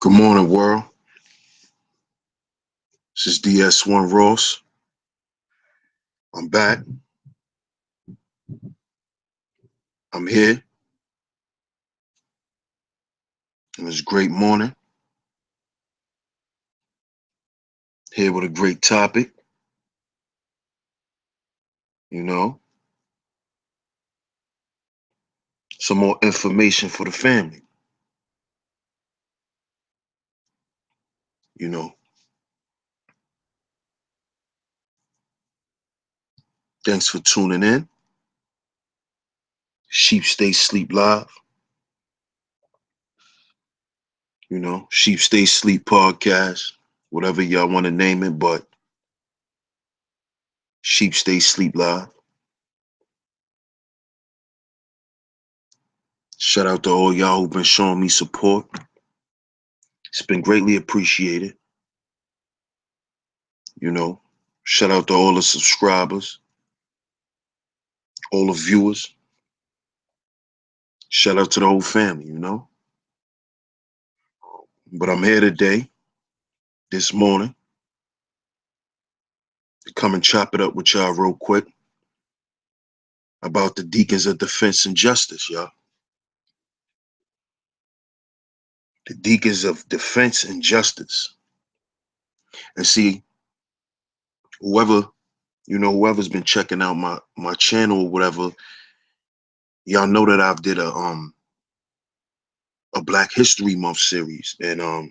Good morning, world. This is DS1 Ross. I'm back. I'm here. And it's a great morning. Here with a great topic. You know, some more information for the family. You know, thanks for tuning in. Sheep Stay Sleep Live. You know, Sheep Stay Sleep Podcast. Whatever y'all want to name it, but Sheep Stay Sleep Live. Shout out to all y'all who've been showing me support. It's been greatly appreciated. You know, shout out to all the subscribers, all the viewers. Shout out to the whole family, you know. But I'm here today, this morning, to come and chop it up with y'all real quick about the Deacons of Defense and Justice, y'all. The Deacons of Defense and Justice. And see, whoever's been checking out my channel or whatever, y'all know that I've did a Black History Month series. And I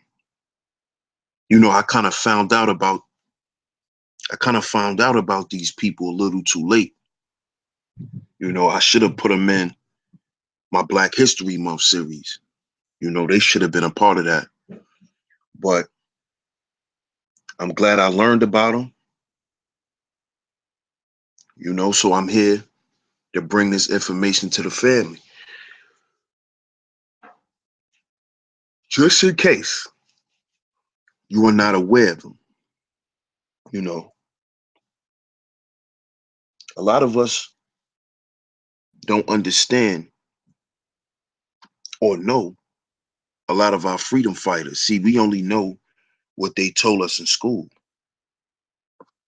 kind of found out about these people a little too late. I should have put them in my Black History Month series. They should have been a part of that. But I'm glad I learned about them. So I'm here to bring this information to the family. Just in case you are not aware of them. A lot of us don't understand or know a lot of our freedom fighters. See, we only know what they told us in school.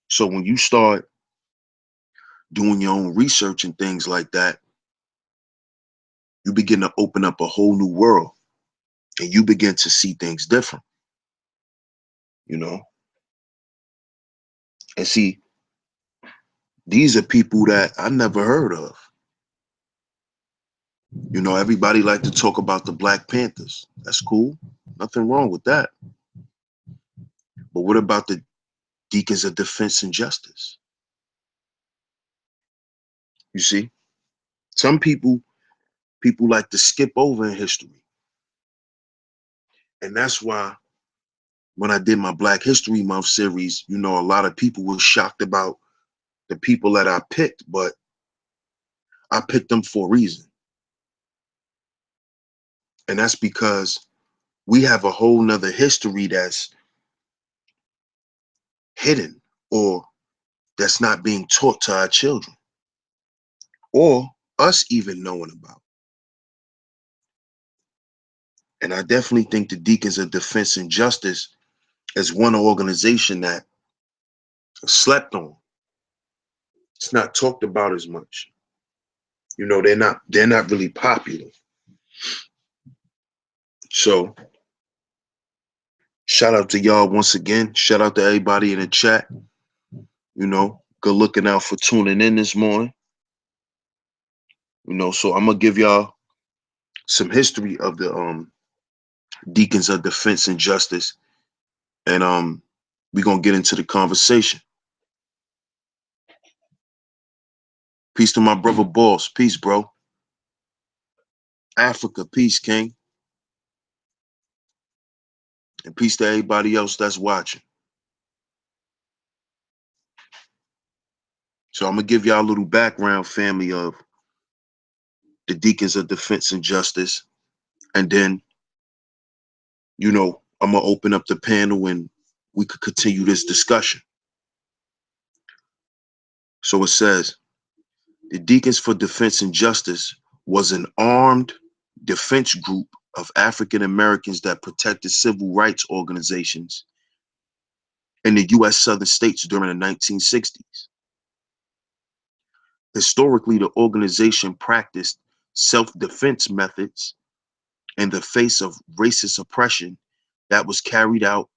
So when you start doing your own research and things like that, you begin to open up a whole new world and you begin to see things different. And see, these are people that I never heard of. Everybody like to talk about the Black Panthers. That's cool. Nothing wrong with that. But what about the Deacons of Defense and Justice? You see, some people like to skip over in history. And that's why when I did my Black History Month series, a lot of people were shocked about the people that I picked, but I picked them for a reason. And that's because we have a whole nother history that's hidden or that's not being taught to our children or us even knowing about. And I definitely think the Deacons of Defense and Justice is one organization that slept on. It's not talked about as much. They're not really popular. So shout out to y'all once again. Shout out to everybody in the chat. Good looking out for tuning in this morning. So I'm gonna give y'all some history of the Deacons of Defense and Justice, and we're gonna get into the conversation. Peace to my brother Boss. Peace, bro. Africa, peace, King. And peace to everybody else that's watching. So I'm gonna give y'all a little background, family, of the Deacons of Defense and Justice, and then I'm gonna open up the panel and we could continue this discussion. So it says, the Deacons for Defense and Justice was an armed defense group of African Americans that protected civil rights organizations in the U.S. Southern states during the 1960s. Historically, the organization practiced self-defense methods in the face of racist oppression that was carried out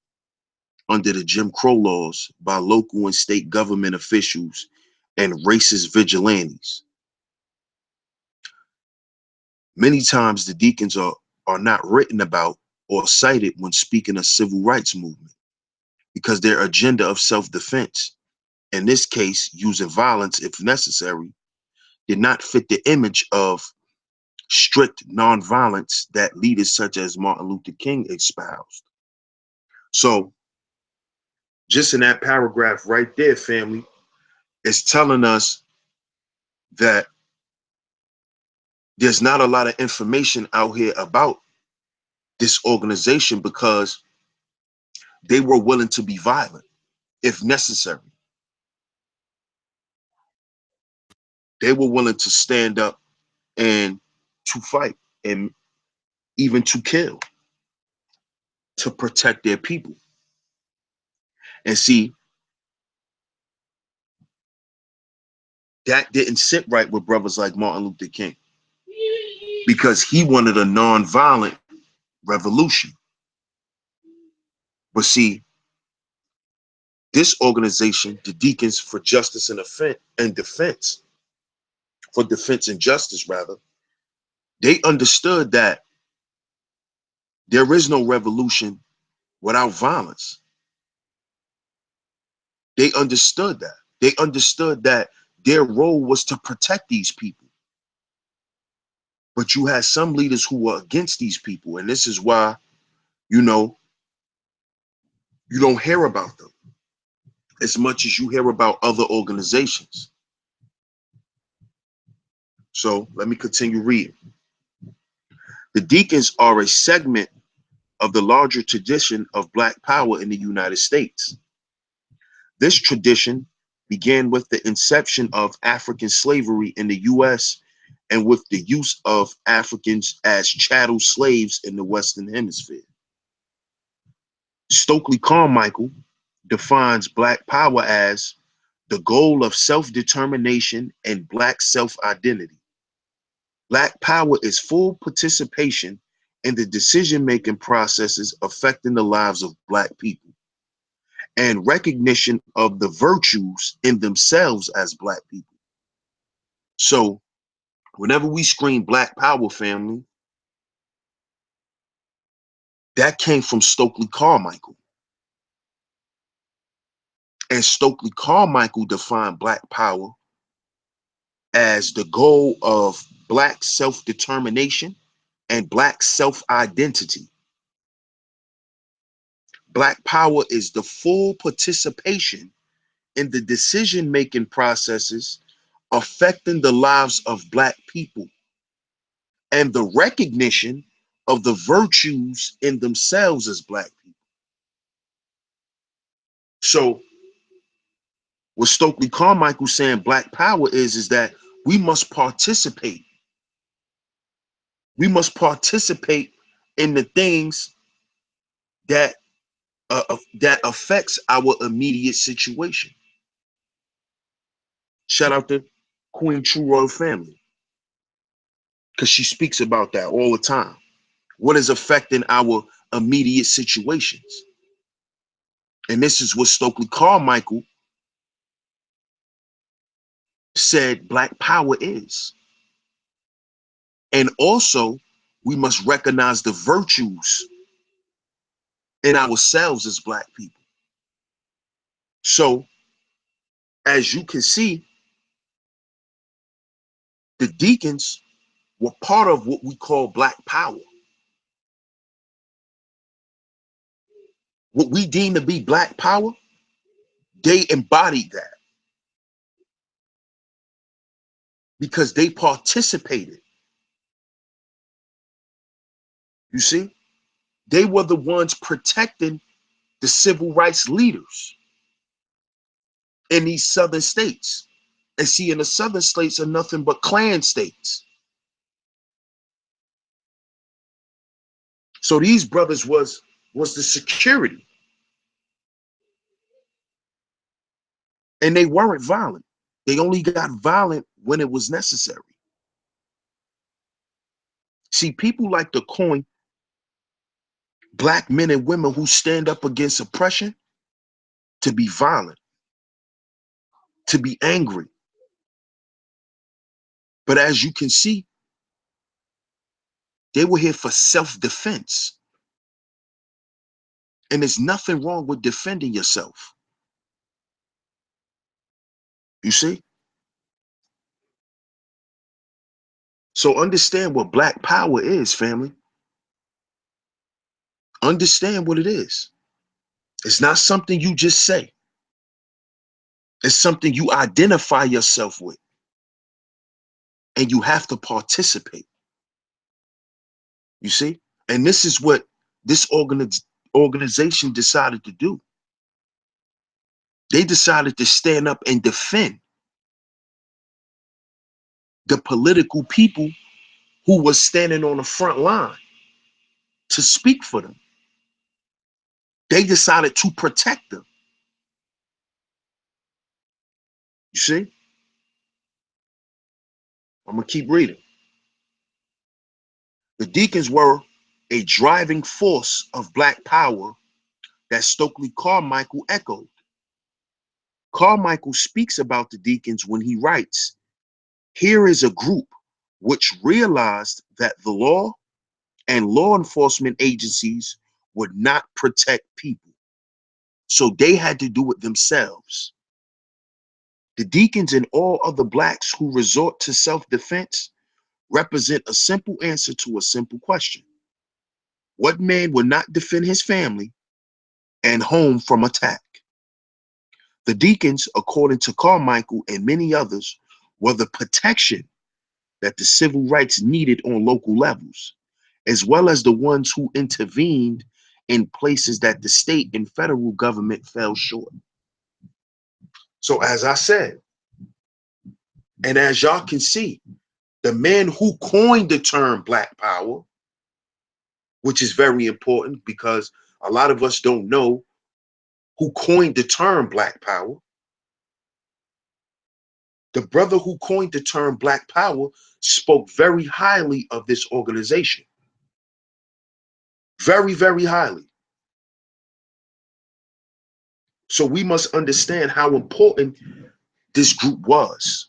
under the Jim Crow laws by local and state government officials and racist vigilantes. Many times the Deacons are not written about or cited when speaking of civil rights movement because their agenda of self-defense, in this case using violence if necessary, did not fit the image of strict nonviolence that leaders such as Martin Luther King espoused. So just in that paragraph right there, family, it's telling us that there's not a lot of information out here about this organization because they were willing to be violent if necessary. They were willing to stand up and to fight and even to kill to protect their people. And see, that didn't sit right with brothers like Martin Luther King because he wanted a nonviolent revolution. But see, this organization, the Deacons for Justice and Defense, for defense and justice rather, they understood that there is no revolution without violence. They understood that. They understood that their role was to protect these people. But you had some leaders who were against these people. And this is why, you know, you don't hear about them as much as you hear about other organizations. So let me continue reading. The Deacons are a segment of the larger tradition of Black power in the United States. This tradition began with the inception of African slavery in the U.S. and with the use of Africans as chattel slaves in the Western Hemisphere. Stokely Carmichael defines Black power as the goal of self-determination and Black self-identity. Black power is full participation in the decision-making processes affecting the lives of Black people and recognition of the virtues in themselves as Black people. So whenever we scream Black power, family, that came from Stokely Carmichael. And Stokely Carmichael defined Black power as the goal of Black self-determination and Black self-identity. Black power is the full participation in the decision-making processes affecting the lives of Black people and the recognition of the virtues in themselves as Black people. So what Stokely Carmichael saying Black power is that we must participate. We must participate in the things that that affects our immediate situation. Shout out to Queen True Royal Family, because she speaks about that all the time. What is affecting our immediate situations? And this is what Stokely Carmichael said Black power is. And also, we must recognize the virtues in ourselves as Black people. So, as you can see, the Deacons were part of what we call Black power. What we deem to be Black power, they embodied that because they participated. You see, they were the ones protecting the civil rights leaders in these southern states. And see, in the southern states are nothing but Klan states. So these brothers was the security, and they weren't violent. They only got violent when it was necessary. See, people like to coin black men and women who stand up against oppression to be violent, to be angry. But as you can see, they were here for self-defense. And there's nothing wrong with defending yourself. You see? So understand what black power is, family. Understand what it is. It's not something you just say. It's something you identify yourself with. And you have to participate. You see? And this is what this organization decided to do. They decided to stand up and defend the political people who was standing on the front line to speak for them. They decided to protect them. You see? I'm going to keep reading. The Deacons were a driving force of black power that Stokely Carmichael echoed. Carmichael speaks about the Deacons when he writes, "Here is a group which realized that the law and law enforcement agencies would not protect people. So they had to do it themselves. The Deacons and all other blacks who resort to self-defense represent a simple answer to a simple question. What man would not defend his family and home from attack?" The Deacons, according to Carmichael and many others, were the protection that the civil rights needed on local levels, as well as the ones who intervened in places that the state and federal government fell short. So as I said, and as y'all can see, the man who coined the term black power, which is very important because a lot of us don't know who coined the term black power. The brother who coined the term black power spoke very highly of this organization. Very, very highly. So we must understand how important this group was.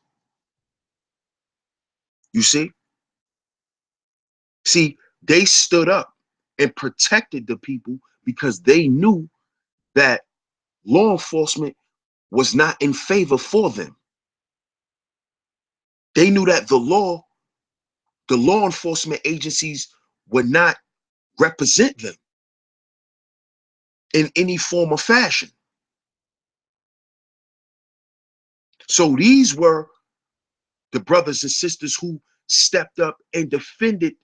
You see? See, they stood up and protected the people because they knew that law enforcement was not in favor for them. They knew that the law enforcement agencies would not represent them in any form or fashion. So these were the brothers and sisters who stepped up and defended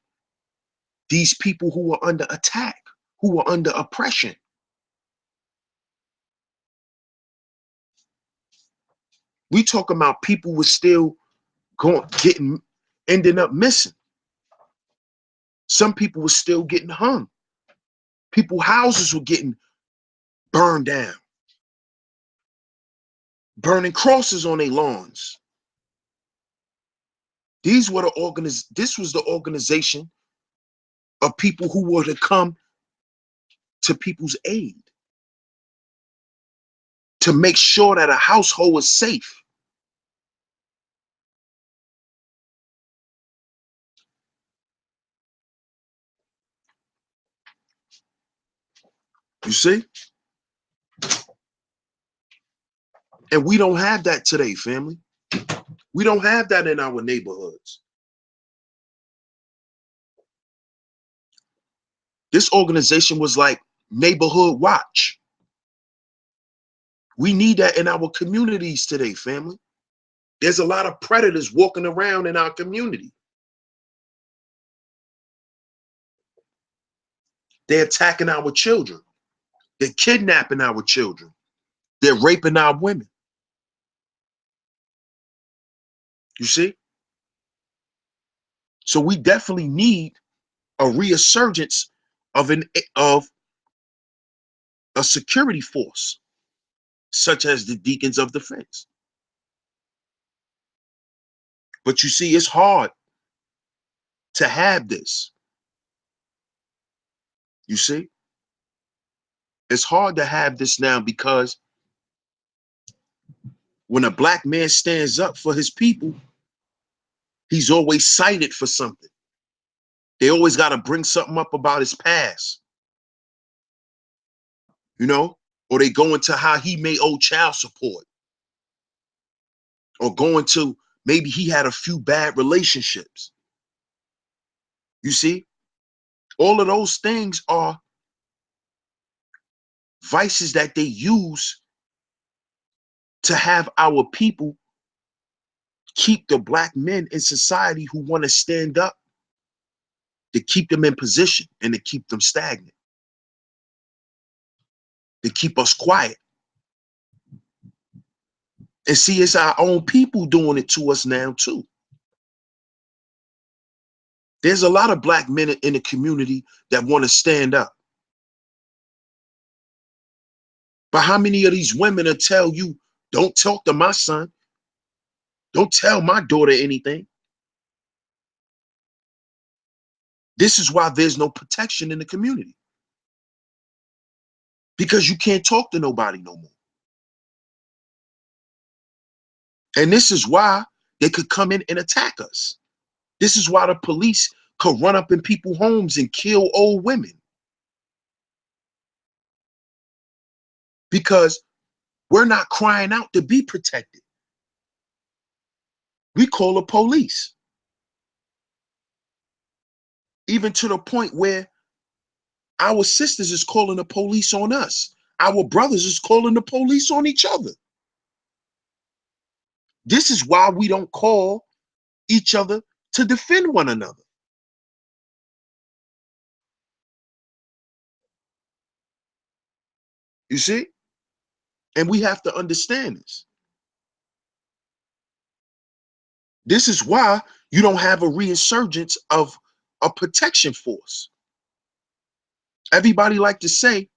these people who were under attack, who were under oppression. We talk about people were still ending up missing. Some people were still getting hung. People's houses were getting burned down, burning crosses on their lawns. This was the organization of people who were to come to people's aid, to make sure that a household was safe. You see? And we don't have that today, family. We don't have that in our neighborhoods. This organization was like neighborhood watch. We need that in our communities today, family. There's a lot of predators walking around in our community. They're attacking our children. They're kidnapping our children. They're raping our women. You see? So we definitely need a resurgence of of a security force, such as the Deacons of Defense. But you see, it's hard to have this. You see, it's hard to have this now, because when a black man stands up for his people, he's always cited for something. They always got to bring something up about his past, you know, or they go into how he may owe child support, or go into maybe he had a few bad relationships. You see, all of those things are vices that they use to have our people keep the black men in society who want to stand up, to keep them in position and to keep them stagnant, to keep us quiet. And see, it's our own people doing it to us now too. There's a lot of black men in the community that want to stand up. But how many of these women will tell you, don't talk to my son, don't tell my daughter anything? This is why there's no protection in the community, because you can't talk to nobody no more. And this is why they could come in and attack us. This is why the police could run up in people's homes and kill old women, because we're not crying out to be protected. We call the police, even to the point where our sisters is calling the police on us. Our brothers is calling the police on each other. This is why we don't call each other to defend one another. You see? And we have to understand this. This is why you don't have a resurgence of a protection force. Everybody like to say,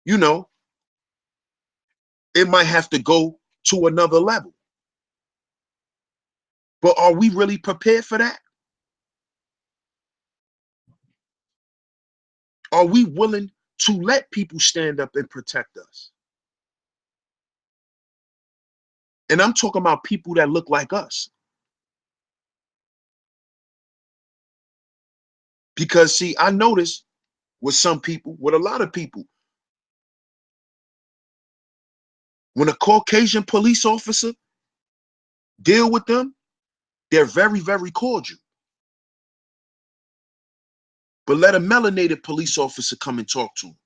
you know, it might have to go to another level. But are we really prepared for that? Are we willing to let people stand up and protect us? And I'm talking about people that look like us. Because see, I notice with some people, with a lot of people, when a Caucasian police officer deal with them, they're very, very cordial. But let a melanated police officer come and talk to them,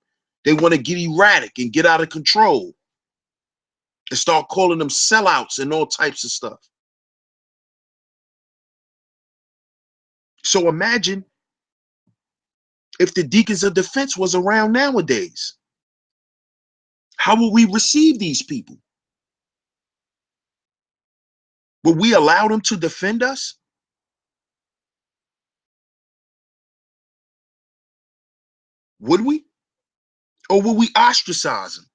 they want to get erratic and get out of control and start calling them sellouts and all types of stuff. So imagine if the Deacons of Defense was around nowadays. How will we receive these people? Will we allow them to defend us? Would we? Or will we ostracize them?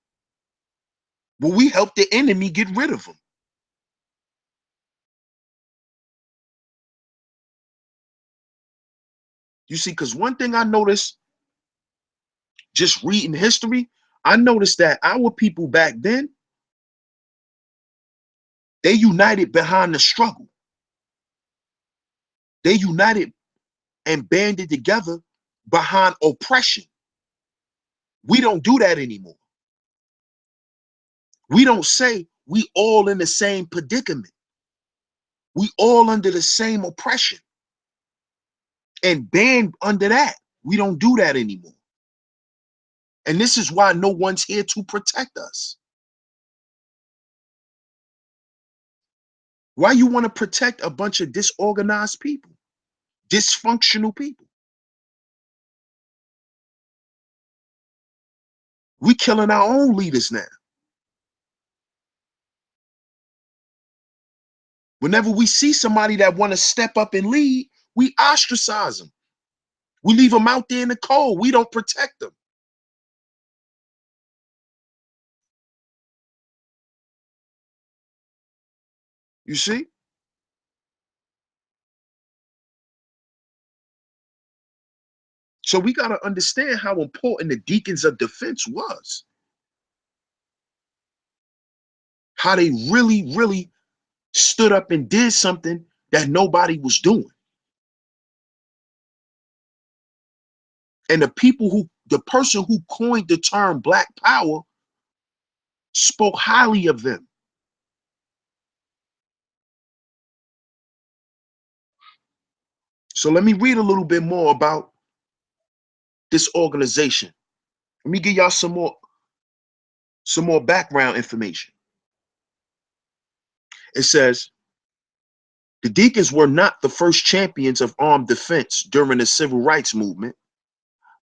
Will we help the enemy get rid of them? You see, because one thing I noticed just reading history, I noticed that our people back then, they united behind the struggle. They united and banded together behind oppression. We don't do that anymore. We don't say we all in the same predicament. We all under the same oppression and band under that. We don't do that anymore. And this is why no one's here to protect us. Why you want to protect a bunch of disorganized people, dysfunctional people? We killing our own leaders now. Whenever we see somebody that want to step up and lead, we ostracize them. We leave them out there in the cold. We don't protect them. You see? So we got to understand how important the Deacons of Defense was. How they really, really stood up and did something that nobody was doing. And the person who coined the term Black Power spoke highly of them. So let me read a little bit more about this organization. Let me give y'all some more background information. It says, the Deacons were not the first champions of armed defense during the civil rights movement,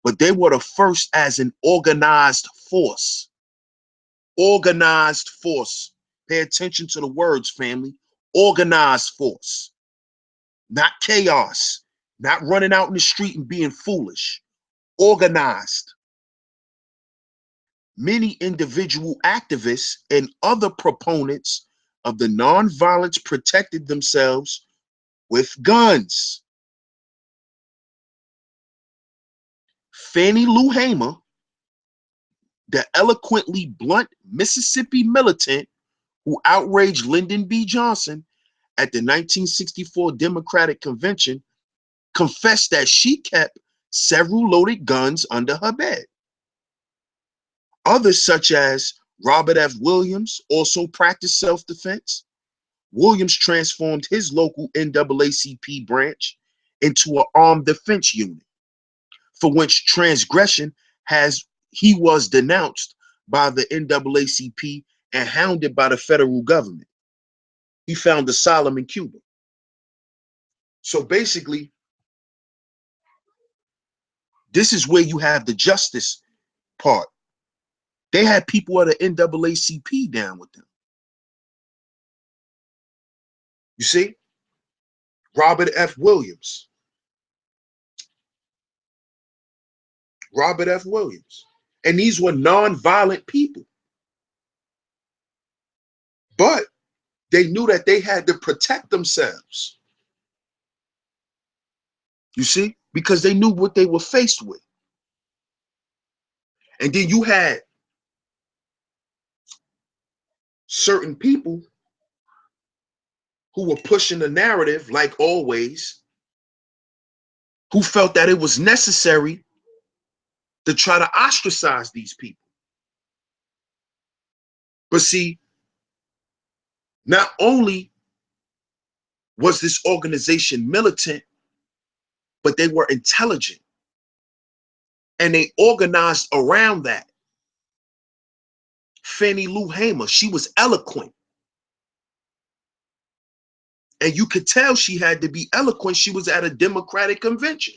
but they were the first as an organized force. Organized force. Pay attention to the words, family. Organized force. Not chaos. Not running out in the street and being foolish. Organized. Many individual activists and other proponents of the nonviolence protected themselves with guns. Fannie Lou Hamer, the eloquently blunt Mississippi militant who outraged Lyndon B. Johnson at the 1964 Democratic Convention, confessed that she kept several loaded guns under her bed. Others, such as Robert F. Williams, also practiced self-defense. Williams transformed his local NAACP branch into an armed defense unit, for which transgression he was denounced by the NAACP and hounded by the federal government. He found asylum in Cuba. So basically, this is where you have the justice part. They had people at the NAACP down with them. You see? Robert F. Williams. Robert F. Williams. And these were non-violent people. But they knew that they had to protect themselves. You see? Because they knew what they were faced with. And then you had certain people who were pushing the narrative, like always, who felt that it was necessary to try to ostracize these people. But see, not only was this organization militant, but they were intelligent. And they organized around that. Fannie Lou Hamer, she was eloquent. And you could tell she had to be eloquent. She was at a Democratic convention.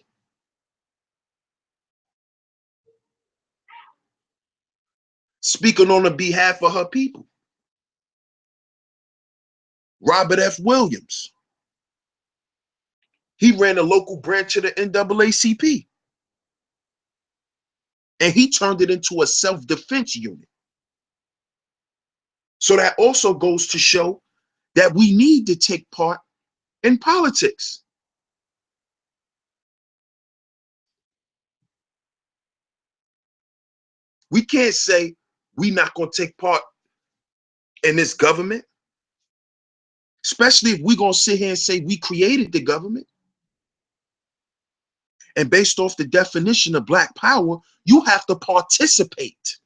Speaking on the behalf of her people. Robert F. Williams. He ran a local branch of the NAACP. And he turned it into a self-defense unit. So that also goes to show that we need to take part in politics. We can't say we're not going to take part in this government, especially if we're going to sit here and say we created the government. And based off the definition of Black Power, you have to participate.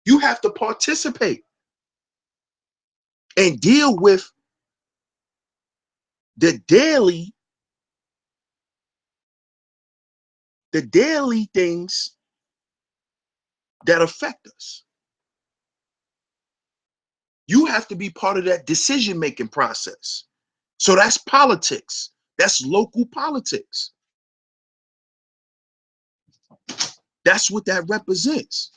You have to participate and deal with the daily things that affect us. You have to be part of that decision-making process. So that's politics. That's local politics. That's what that represents.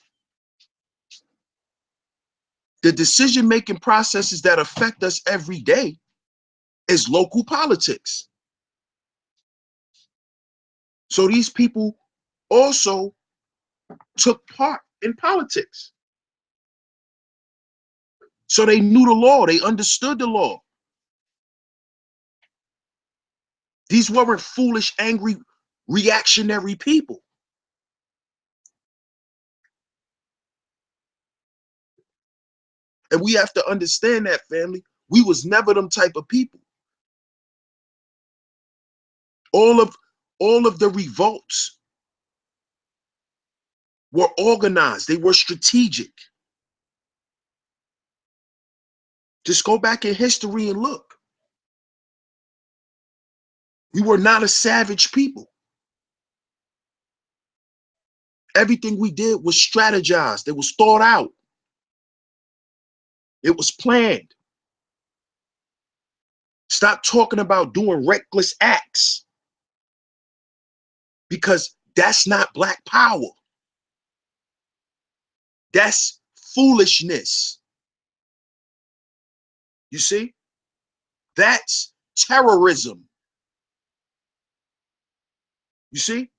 The decision-making processes that affect us every day is local politics. So these people also took part in politics. So they knew the law. They understood the law. These weren't foolish, angry, reactionary people. And we have to understand that, family. We was never them type of people. All of the revolts were organized. They were strategic. Just go back in history and look. We were not a savage people. Everything we did was strategized. It was thought out. It was planned. Stop talking about doing reckless acts, because that's not Black power. That's foolishness. You see? That's terrorism. You see?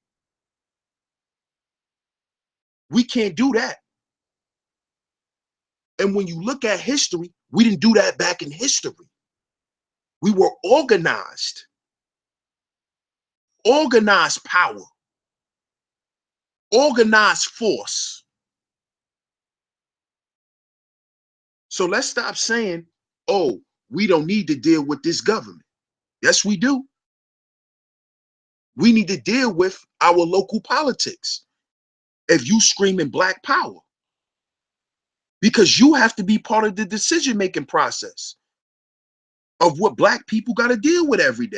We can't do that. And when you look at history, we didn't do that back in history. We were organized. Organized power. Organized force. So let's stop saying, oh, we don't need to deal with this government. Yes, we do. We need to deal with our local politics. If you screaming Black power, because you have to be part of the decision-making process of what Black people got to deal with every day.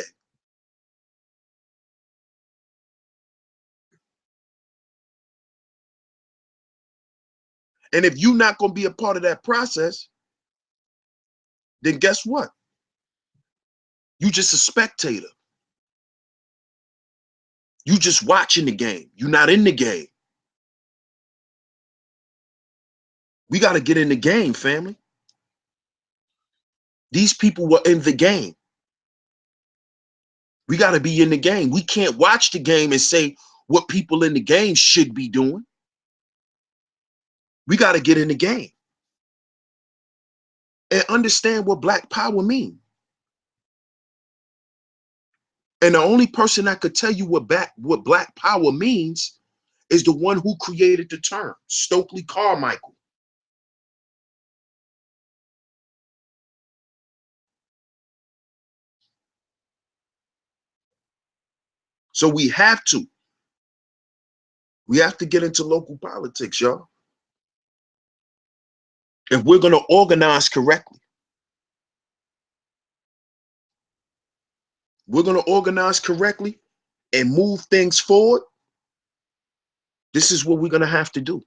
And if you're not going to be a part of that process, then guess what? You just a spectator. You just watching the game. You're not in the game. We got to get in the game, family. These people were in the game. We got to be in the game. We can't watch the game and say what people in the game should be doing. We got to get in the game and understand what Black power means. And the only person that could tell you what Black power means is the one who created the term, Stokely Carmichael. So we have to get into local politics, y'all. If we're going to organize correctly. We're going to organize correctly and move things forward. This is what we're going to have to do.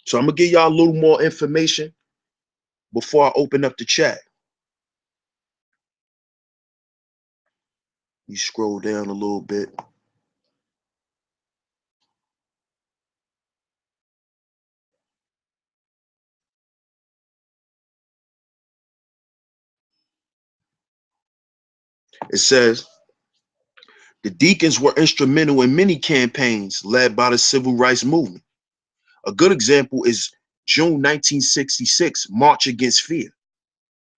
So I'm going to give y'all a little more information before I open up the chat. You scroll down a little bit. It says, the Deacons were instrumental in many campaigns led by the civil rights movement. A good example is June 1966 March Against Fear,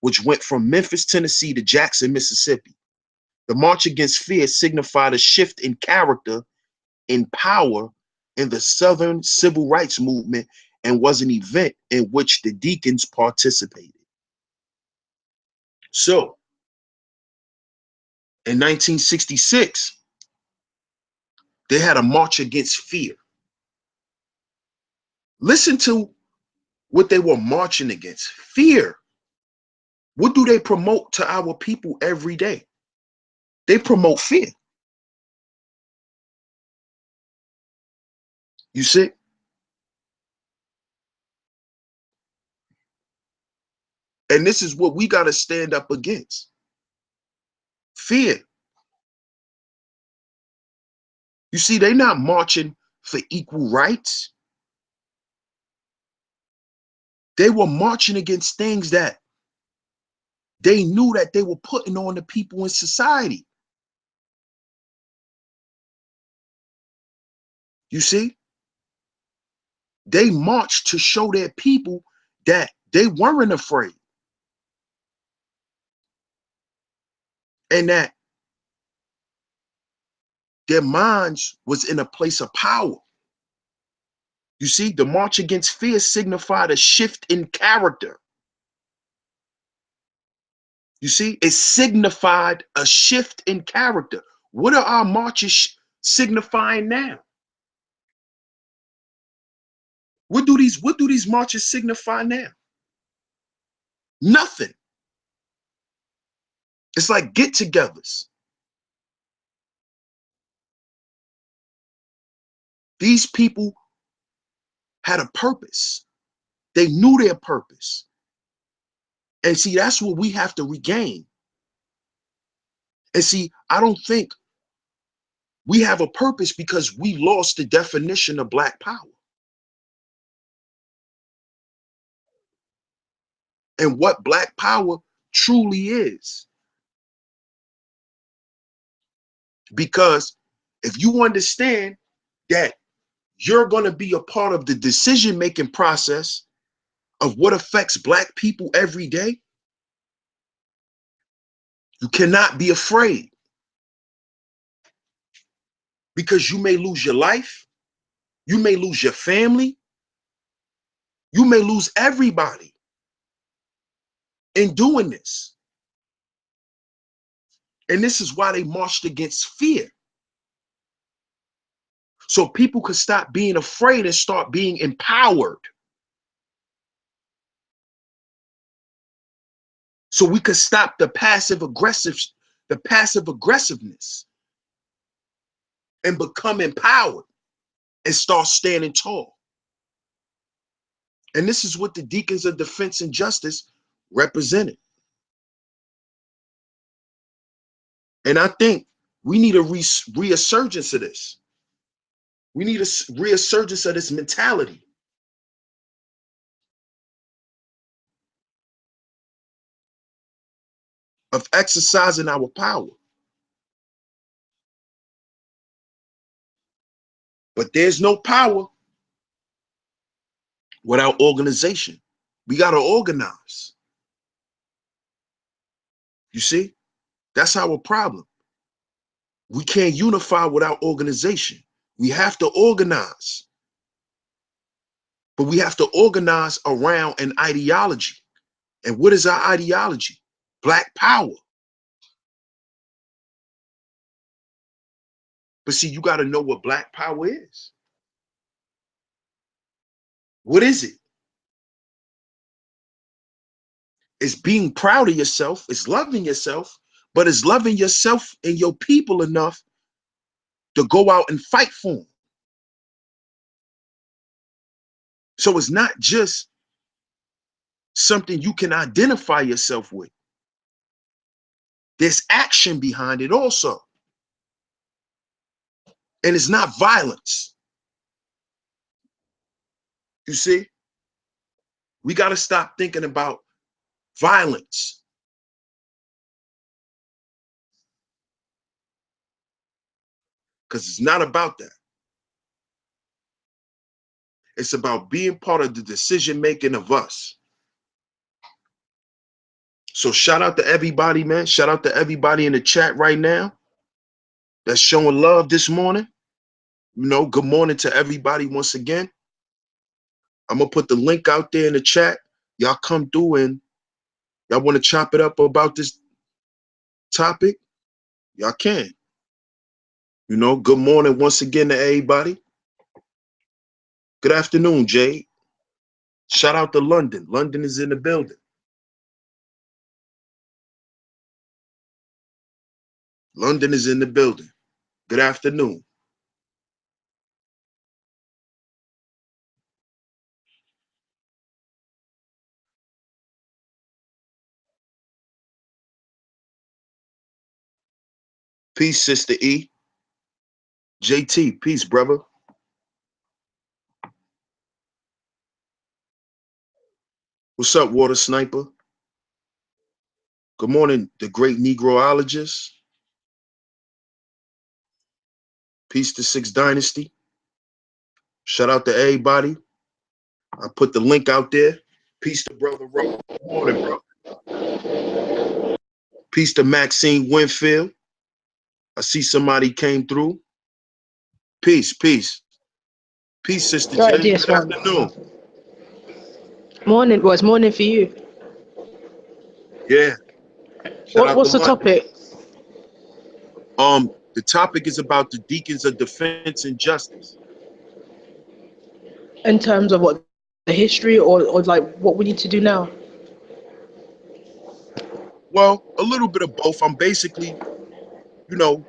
which went from Memphis, Tennessee to Jackson, Mississippi. The March Against Fear signified a shift in character, in power in the Southern civil rights movement, and was an event in which the Deacons participated. So, in 1966, they had a March Against Fear. Listen to what they were marching against. Fear. What do they promote to our people every day? They promote fear. You see? And this is what we got to stand up against. Fear. You see, they're not marching for equal rights. They were marching against things that they knew that they were putting on the people in society. You see? They marched to show their people that they weren't afraid. And that their minds was in a place of power. You see, the march against fear signified a shift in character. You see, it signified a shift in character. What are our marches signifying now? What do these marches signify now? Nothing. It's like get-togethers. These people had a purpose. They knew their purpose. And see, that's what we have to regain. And see, I don't think we have a purpose because we lost the definition of Black power. And what Black power truly is. Because if you understand that you're going to be a part of the decision-making process of what affects Black people every day, you cannot be afraid, because you may lose your life, you may lose your family, you may lose everybody in doing this. And this is why they marched against fear. So people could stop being afraid and start being empowered. So we could stop the passive aggressiveness and become empowered and start standing tall. And this is what the Deacons of Defense and Justice represented. And I think we need a resurgence of this. We need a resurgence of this mentality. Of exercising our power. But there's no power without organization. We got to organize. You see? That's our problem. We can't unify without organization. We have to organize. But we have to organize around an ideology. And what is our ideology? Black power. But see, you got to know what Black power is. What is it? It's being proud of yourself. It's loving yourself. But it's loving yourself and your people enough to go out and fight for them. So it's not just something you can identify yourself with. There's action behind it also. And it's not violence. You see? We got to stop thinking about violence. Because it's not about that. It's about being part of the decision making of us. So shout out to everybody, man. Shout out to everybody in the chat right now that's showing love this morning. You know, good morning to everybody once again. I'm going to put the link out there in the chat. Y'all come through and y'all want to chop it up about this topic? Y'all can. You know, good morning once again to everybody. Good afternoon, Jade. Shout out to London. London is in the building. London is in the building. Good afternoon. Peace, Sister E. JT, peace, brother. What's up, Water Sniper? Good morning, the great Negroologist. Peace to Sixth Dynasty. Shout out to everybody. I put the link out there. Peace to Brother Rob. Good morning, bro. Peace to Maxine Winfield. I see somebody came through. Peace, peace. Peace, Sister Right, J. Good DS1. afternoon. Morning. Well, it's morning for you. Yeah. Shout out to What's the Monday. topic? The topic is about the Deacons of Defense and Justice. In terms of what the history or like what we need to do now? Well, a little bit of both. I'm basically,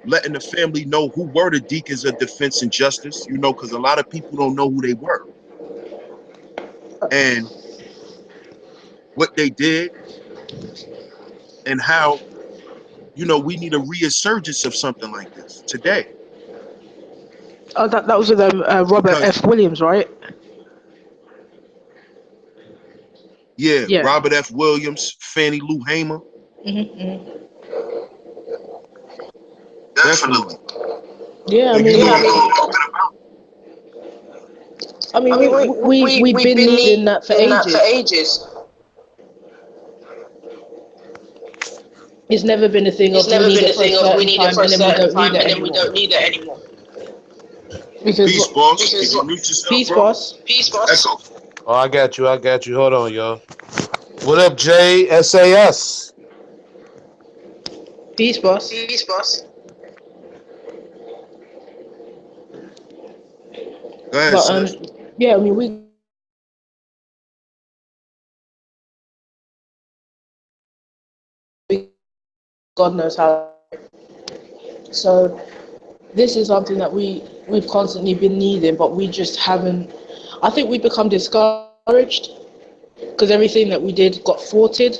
letting the family know who were the Deacons of Defense and Justice, because a lot of people don't know who they were and what they did and how, we need a resurgence of something like this today. Oh, that was with Robert Because, F. Williams, right? yeah, Yeah. Robert F. Williams, Fannie Lou Hamer, definitely. Yeah, So, I mean, we've been needing that for ages. It's never been a thing of we need it for a certain time and then we don't need it anymore. Because peace, boss. Can you mute yourself, peace, bro? boss. Echo. Oh, I got you. Hold on, y'all. What up, Jay? SAS. Peace, boss. Go ahead, But sis. yeah, I mean, we God knows how. So this is something that we've constantly been needing, but we just haven't. I think we've become discouraged because everything that we did got thwarted.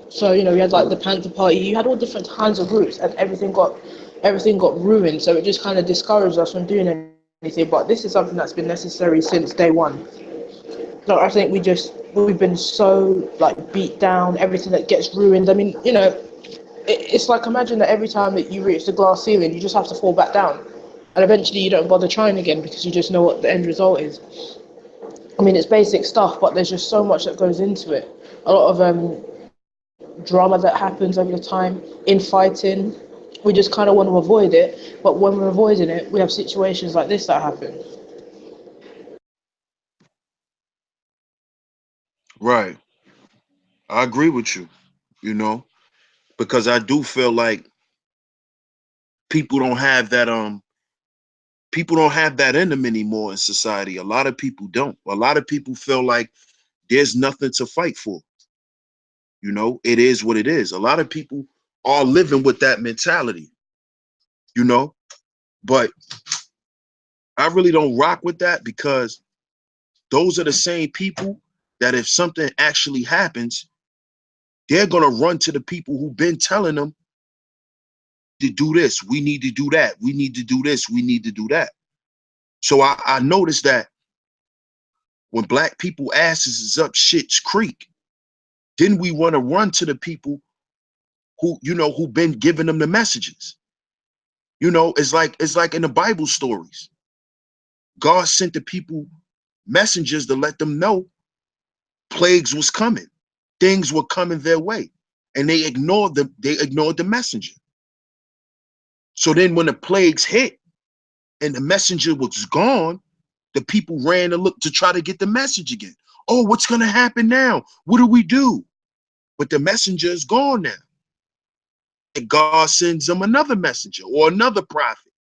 So we had like the Panther Party. You had all different kinds of groups, and everything got ruined. So it just kind of discouraged us from doing anything. But this is something that's been necessary since day one. So I think we've been so like beat down. Everything that gets ruined. I mean, it's like imagine that every time that you reach the glass ceiling, you just have to fall back down, and eventually you don't bother trying again because you just know what the end result is. I mean, it's basic stuff, but there's just so much that goes into it. A lot of drama that happens over the time, infighting. We just kind of want to avoid it, but when we're avoiding it, we have situations like this that happen. Right. I agree with you, because I do feel like people don't have that in them anymore in society. A lot of people don't. A lot of people feel like there's nothing to fight for. It is what it is. A lot of people are living with that mentality, you know, but I really don't rock with that because those are the same people that if something actually happens, they're going to run to the people who've been telling them to do this. We need to do that. We need to do this. We need to do that. So I noticed that when black people asses is up shit's creek, then we want to run to the people who've been giving them the messages. It's like in the Bible stories. God sent the people messengers to let them know plagues was coming. Things were coming their way. And they ignored the messenger. So then when the plagues hit and the messenger was gone, the people ran to look to try to get the message again. Oh, what's gonna happen now? What do we do? But the messenger is gone now. And God sends them another messenger or another prophet,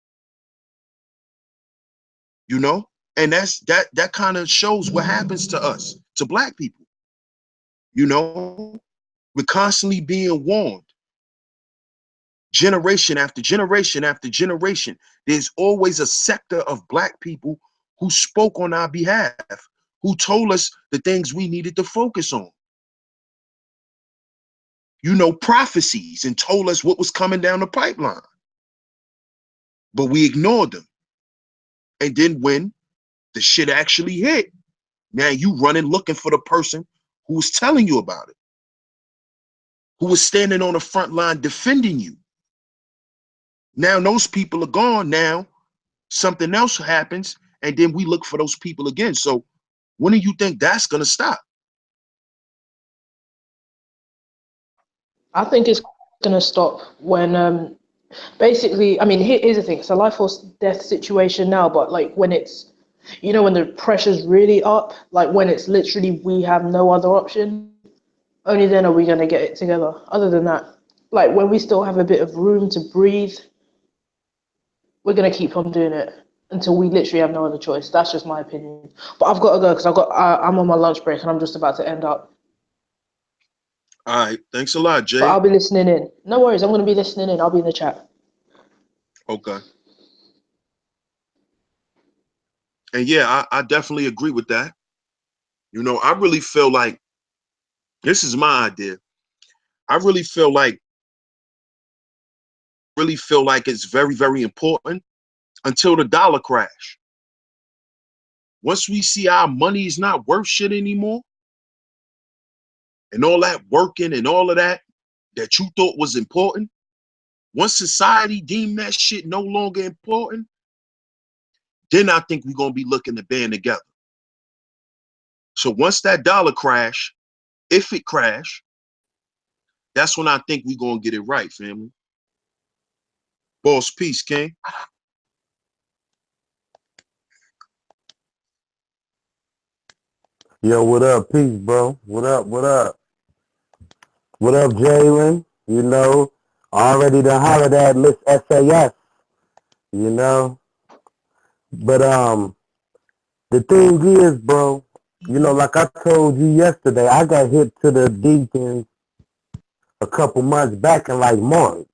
And that kind of shows what happens to us, to black people. We're constantly being warned. Generation after generation after generation, there's always a sector of black people who spoke on our behalf, who told us the things we needed to focus on. Prophecies, and told us what was coming down the pipeline. But we ignored them. And then when the shit actually hit, now you running looking for the person who was telling you about it, who was standing on the front line defending you. Now those people are gone. Now something else happens and then we look for those people again. So when do you think that's gonna stop? I think it's gonna stop when basically, I mean, here's the thing: it's a life or death situation now, but like when it's, when the pressure's really up, like when it's literally we have no other option, only then are we gonna get it together. Other than that, like when we still have a bit of room to breathe, we're gonna keep on doing it until we literally have no other choice. That's just my opinion. But I've got to go because I'm on my lunch break and I'm just about to end up. All right, thanks a lot, But Jay. I'll be listening in. No worries, I'm gonna be listening in. I'll be in the chat. Okay. And yeah, I definitely agree with that. I really feel like this is my idea. I really feel like it's very, very important until the dollar crash. Once we see our money is not worth shit anymore, and all that working and all of that you thought was important, once society deemed that shit no longer important, then I think we're gonna be looking to band together. So once that dollar crash, if it crash, that's when I think we're gonna get it right, family. Boss, peace, King. Yo, what up? Peace, bro. What up? What up? What up, Jalen? Already done hollered at Miss SAS, you know. But the thing is, bro, like I told you yesterday, I got hit to the Deacons a couple months back in like March.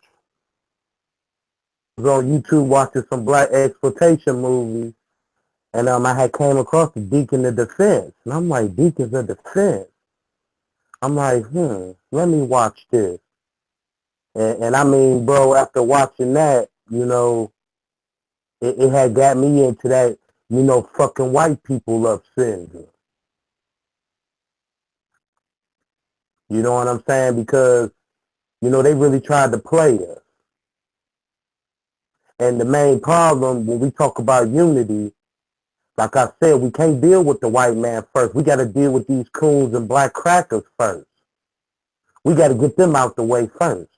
I was on YouTube watching some black exploitation movies, and I had came across the Deacon of Defense, and I'm like, Deacons of Defense. I'm like, let me watch this. And I mean, bro, after watching that, it had got me into that, fucking white people up syndrome. You know what I'm saying? Because, they really tried to play us. And the main problem when we talk about unity, like I said, we can't deal with the white man first. We got to deal with these coons and black crackers first. We got to get them out the way first.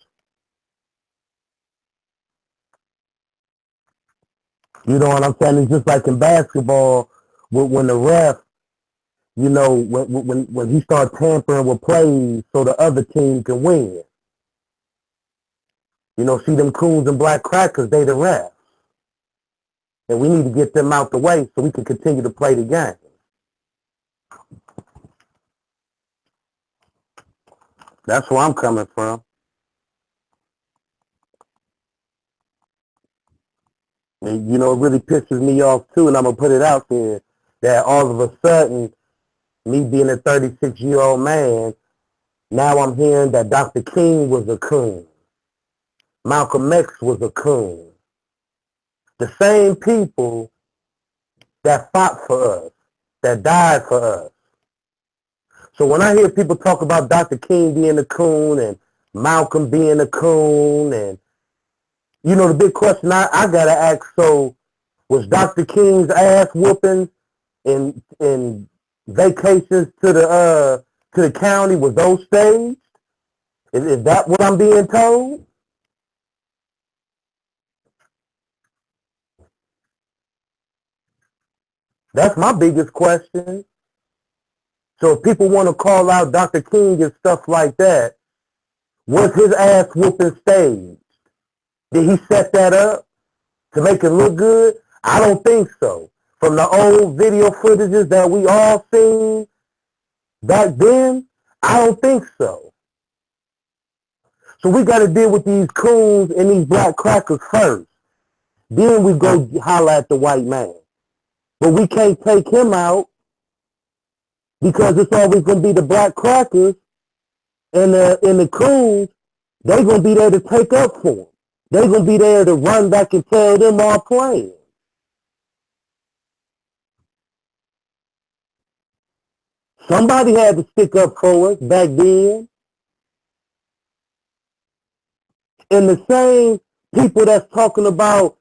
You know what I'm saying? It's just like in basketball, when the ref, when he starts tampering with plays so the other team can win. See them coons and black crackers, they the refs. And we need to get them out the way so we can continue to play the game. That's where I'm coming from. And, it really pisses me off, too, and I'm going to put it out there, that all of a sudden, me being a 36-year-old man, now I'm hearing that Dr. King was a coon. Malcolm X was a coon. The same people that fought for us, that died for us. So when I hear people talk about Dr. King being a coon and Malcolm being a coon, and, the big question I got to ask, so was Dr. King's ass whooping in vacations to the county, was those staged? Is that what I'm being told? That's my biggest question. So if people want to call out Dr. King and stuff like that, was his ass whooping staged? Did he set that up to make it look good? I don't think so. From the old video footages that we all seen back then, I don't think so. So we got to deal with these coons and these black crackers first. Then we go holler at the white man. But we can't take him out because it's always going to be the black crackers and the coons. They're going to be there to take up for him. They're going to be there to run back and tell them our plan. Somebody had to stick up for us back then. And the same people that's talking about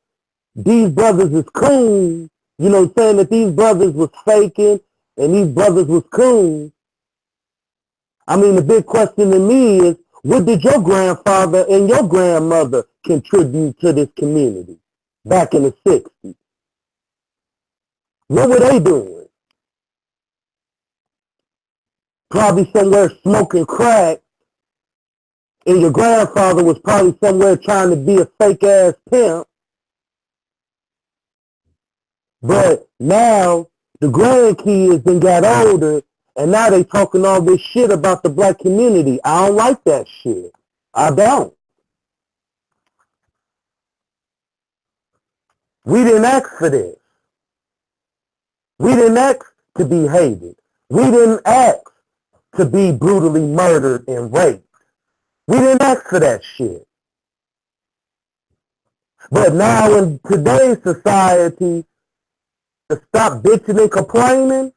these brothers is coons, you know, saying that these brothers was faking and these brothers was coons. I mean, the big question to me is, what did your grandfather and your grandmother contribute to this community back in the 60s? What were they doing? Probably somewhere smoking crack, and your grandfather was probably somewhere trying to be a fake-ass pimp. But now the grandkids then got older, and now they talking all this shit about the black community. I don't like that shit. I don't. We didn't ask for this. We didn't ask to be hated. We didn't ask to be brutally murdered and raped. We didn't ask for that shit. But now in today's society, to stop bitching and complaining,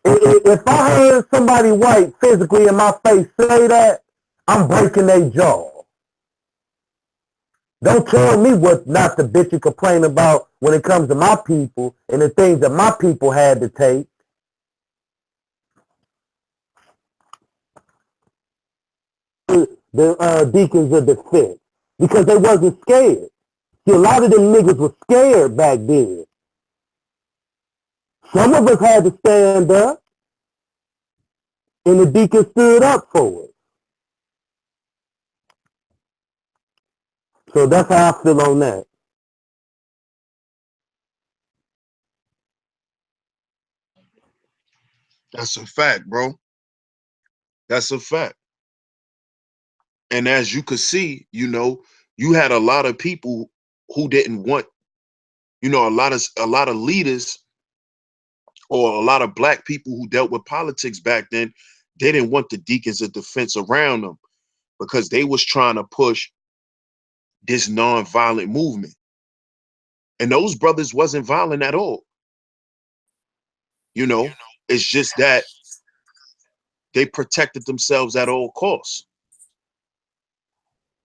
if I heard somebody white physically in my face say that, I'm breaking their jaw. Don't tell me what not to bitch and complain about when it comes to my people and the things that my people had to take. The Deacons of Defense, because they wasn't scared. See, a lot of them niggas was scared back then. Some of us had to stand up, and the Deacons stood up for it. So that's how I feel on that. That's a fact, bro. That's a fact. And as you could see, you know, you had a lot of people who didn't want, you know, a lot of leaders or a lot of black people who dealt with politics back then. They didn't want the Deacons of Defense around them because they was trying to push this non-violent movement. And those brothers wasn't violent at all. You know, it's just that they protected themselves at all costs.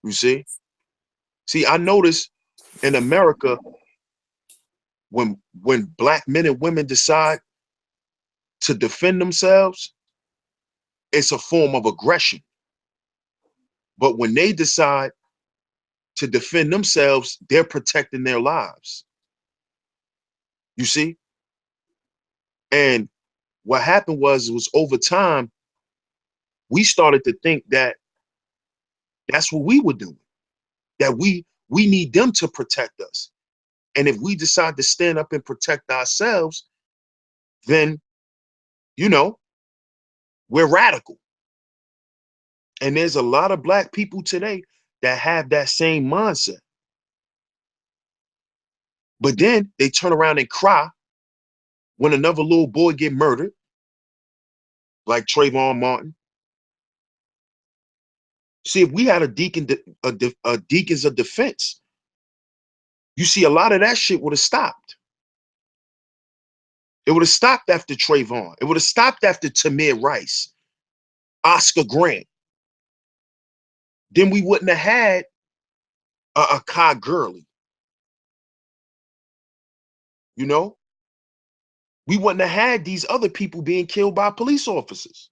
You see? See, I noticed in America, when black men and women decide to defend themselves, it's a form of aggression. But when they decide to defend themselves, they're protecting their lives. You see? And what happened was over time, we started to think that that's what we were doing, that we need them to protect us. And if we decide to stand up and protect ourselves, then, you know, we're radical. And there's a lot of black people today that have that same mindset. But then they turn around and cry when another little boy get murdered, like Trayvon Martin. See, if we had a Deacons of Defense, you see a lot of that shit would have stopped. It would have stopped after Trayvon. It would have stopped after Tamir Rice, Oscar Grant. Then we wouldn't have had a Kai Gurley. You know? We wouldn't have had these other people being killed by police officers.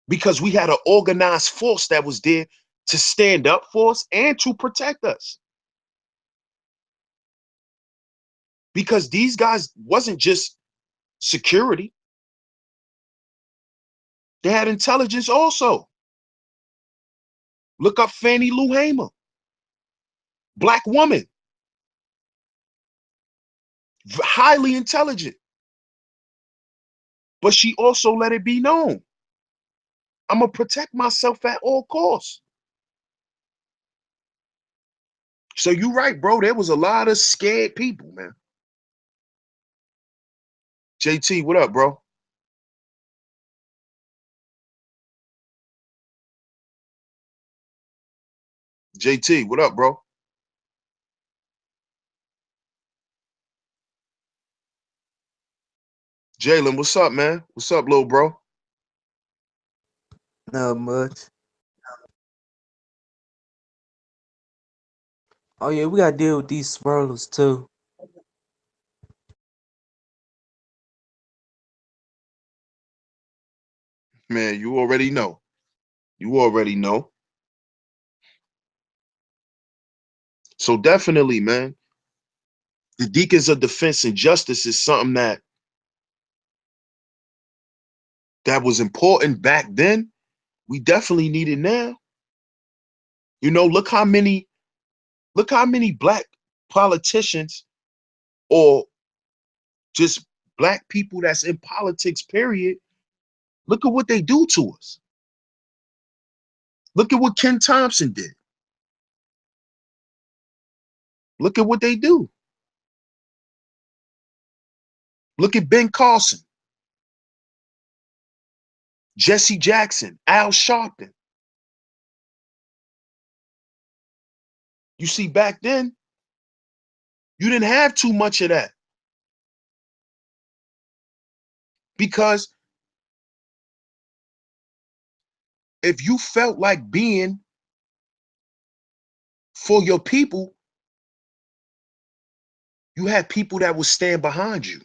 Because we had an organized force that was there to stand up for us and to protect us. Because these guys wasn't just security. They had intelligence also. Look up Fannie Lou Hamer, black woman, highly intelligent. But she also let it be known, I'm gonna protect myself at all costs. So you're right, bro. There was a lot of scared people, man. JT, what up, bro? JT, what up, bro? Jalen, what's up, man? What's up, little bro? Not much. Oh yeah, we gotta deal with these swirlers too. Man, you already know. You already know. So definitely, man, the Deacons of Defense and Justice is something that was important back then. We definitely need it now. You know, look how many black politicians or just black people that's in politics, period. Look at what they do to us. Look at what Ken Thompson did. Look at what they do. Look at Ben Carson, Jesse Jackson, Al Sharpton. You see, back then, you didn't have too much of that because if you felt like being for your people, you had people that would stand behind you.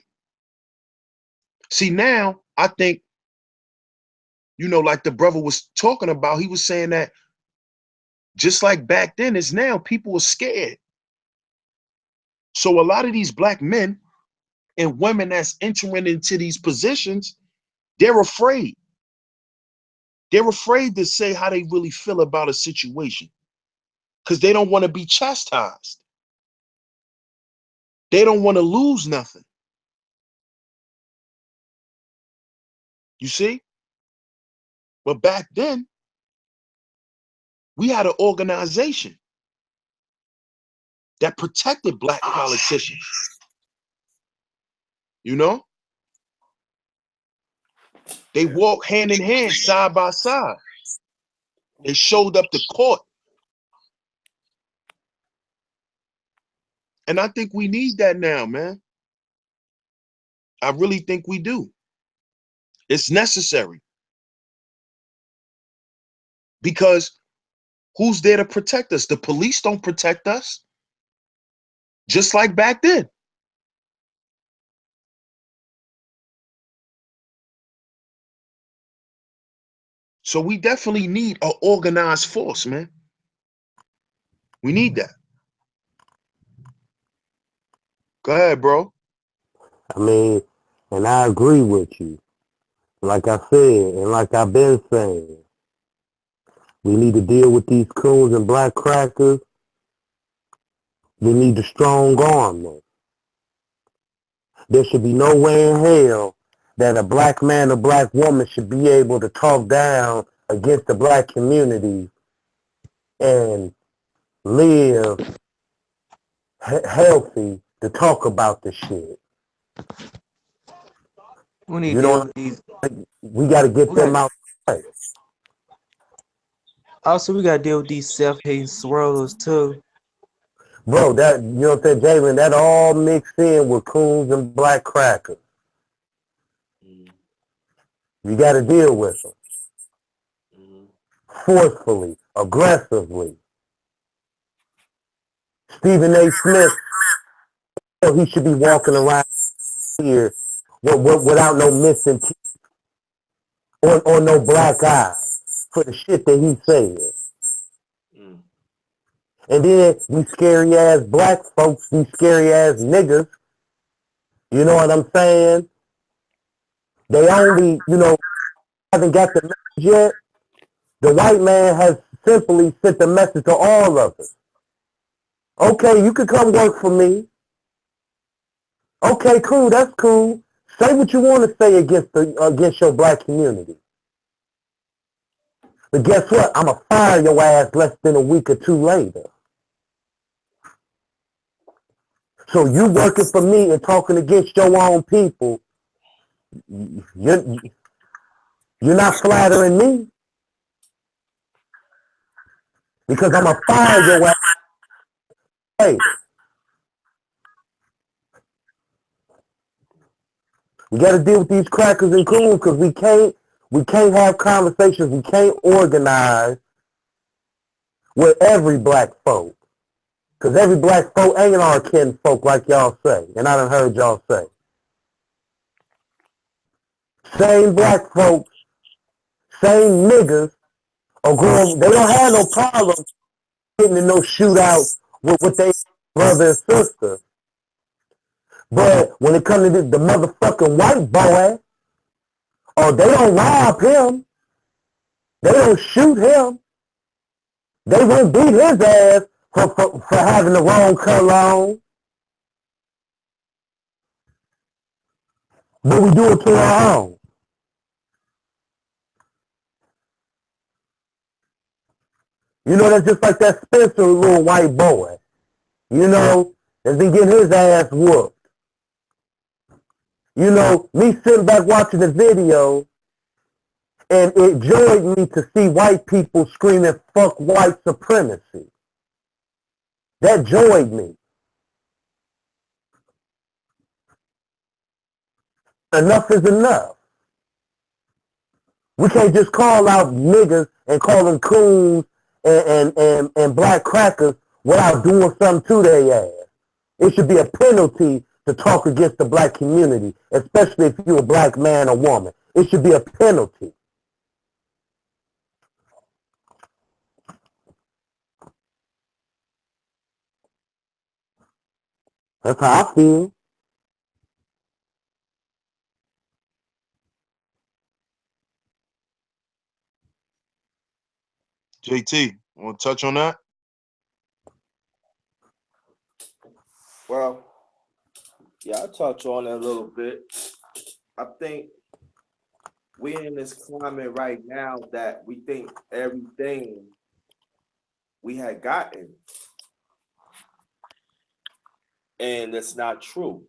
See, now I think, you know, like the brother was talking about, he was saying that just like back then, is now people are scared. So a lot of these black men and women that's entering into these positions, they're afraid. They're afraid to say how they really feel about a situation because they don't want to be chastised. They don't want to lose nothing. You see? But back then, we had an organization that protected black politicians. You know? They walked hand in hand, side by side. They showed up to court. And I think we need that now, man. I really think we do. It's necessary. Because who's there to protect us? The police don't protect us. Just like back then. So we definitely need an organized force, man. We need that. Go ahead, bro. I mean, and I agree with you. Like I said, and like I've been saying, we need to deal with these coons and black crackers. We need to strong arm them. There should be no way in hell that a black man or black woman should be able to talk down against the black community and live healthy to talk about the shit. We need You to deal know, with these. we got to get We them got out. also we gotta deal with these self-hating swirlers too. Bro, that, you know what I'm saying, Jalen, that all mixed in with coons and black crackers. You got to deal with them. Forcefully, aggressively. Stephen A. Smith, he should be walking around here without no missing teeth or no black eyes for the shit that he said. And then these scary ass black folks, these scary ass niggas, you know what I'm saying? They only, you know, haven't got the message yet. The white man has simply sent the message to all of us. Okay, you can come work for me. Okay, cool, that's cool. Say what you want to say against your black community. But guess what? I'm going to fire your ass less than a week or two later. So you working for me and talking against your own people, you're not flattering me. Because I'm going to fire your ass later. We got to deal with these crackers and coons because we can't have conversations. We can't organize with every black folk. Because every black folk ain't our kin folk like y'all say. And I done heard y'all say. Same black folks, same niggas, are going, they don't have no problem getting in no shootouts with their brother and sister. But when it comes to the motherfucking white boy, oh, they don't rob him. They don't shoot him. They won't beat his ass for having the wrong color on. But we do it to our own. You know, that's just like that Spencer little white boy. You know, that's been getting his ass whooped. You know, me sitting back watching the video, and it joyed me to see white people screaming, fuck white supremacy. That joyed me. Enough is enough. We can't just call out niggas and call them coons and black crackers without doing something to their ass. It should be a penalty to talk against the black community, especially if you're a black man or woman. It should be a penalty. That's how I feel. JT, want to touch on that? Well, yeah, I'll touch on it a little bit. I think we're in this climate right now that we think everything we had gotten, and it's not true.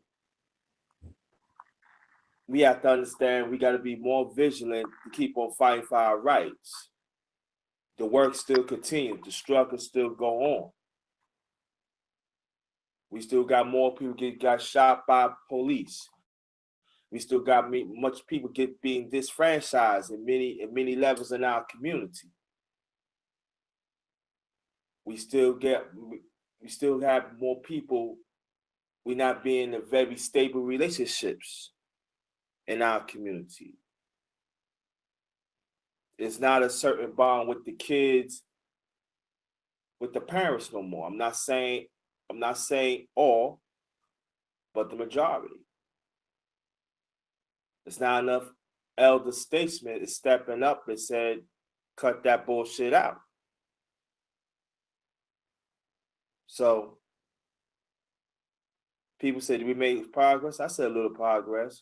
We have to understand we got to be more vigilant to keep on fighting for our rights. The work still continues. The struggle still go on. We still got more people got shot by police. We still got much people being disfranchised in many levels in our community. We still have more people. We're not being in very stable relationships in our community. It's not a certain bond with the kids, with the parents no more. I'm not saying all, but the majority. It's not enough elder statesmen is stepping up and said, cut that bullshit out. So people said, did we make progress? I said a little progress.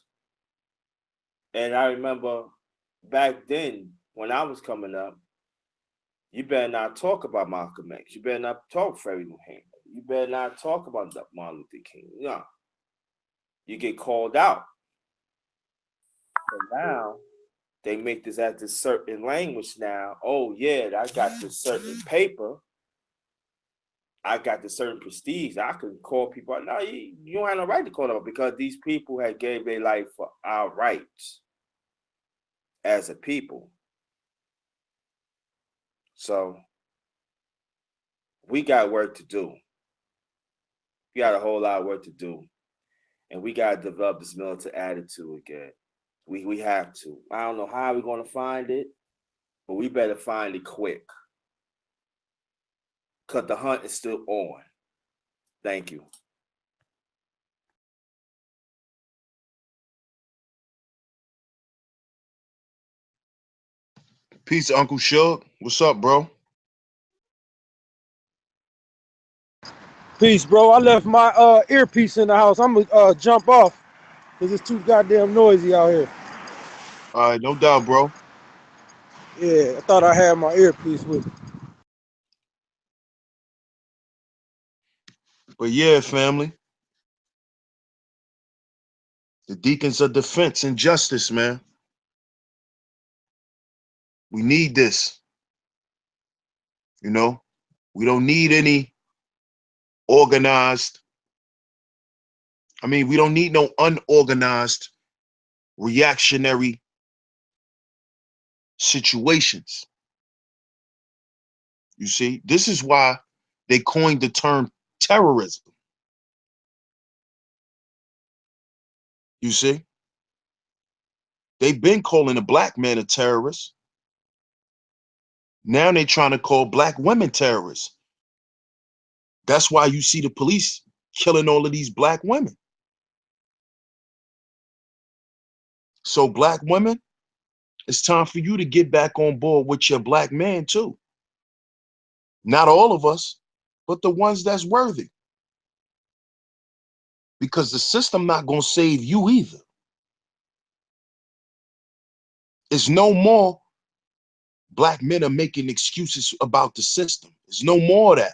And I remember back then, when I was coming up, you better not talk about Malcolm X. You better not talk Freddie Muhammad. You better not talk about Martin Luther King. No. You get called out. So now, they make this at this certain language now. Oh, yeah, I got this certain paper. I got this certain prestige. I can call people out. No, you don't have no right to call them out because these people had gave their life for our rights as a people. So we got work to do. We got a whole lot of work to do. And we got to develop this militant attitude again. We have to. I don't know how we're going to find it, but we better find it quick. Because the hunt is still on. Thank you. Peace, Uncle Shug. What's up, bro? Peace, bro. I left my earpiece in the house. I'm gonna jump off because it's too goddamn noisy out here. All right, no doubt, bro. Yeah, I thought I had my earpiece with me. But yeah, family. The Deacons of Defense and Justice, man. We need this. You know, we don't need any organized. We don't need no unorganized reactionary situations. You see, this is why they coined the term terrorism. You see? They've been calling a black man a terrorist. Now they're trying to call black women terrorists. That's why you see the police killing all of these black women. So black women, it's time for you to get back on board with your black man too. Not all of us, but the ones that's worthy. Because the system not going to save you either. It's no more black men are making excuses about the system. There's no more of that.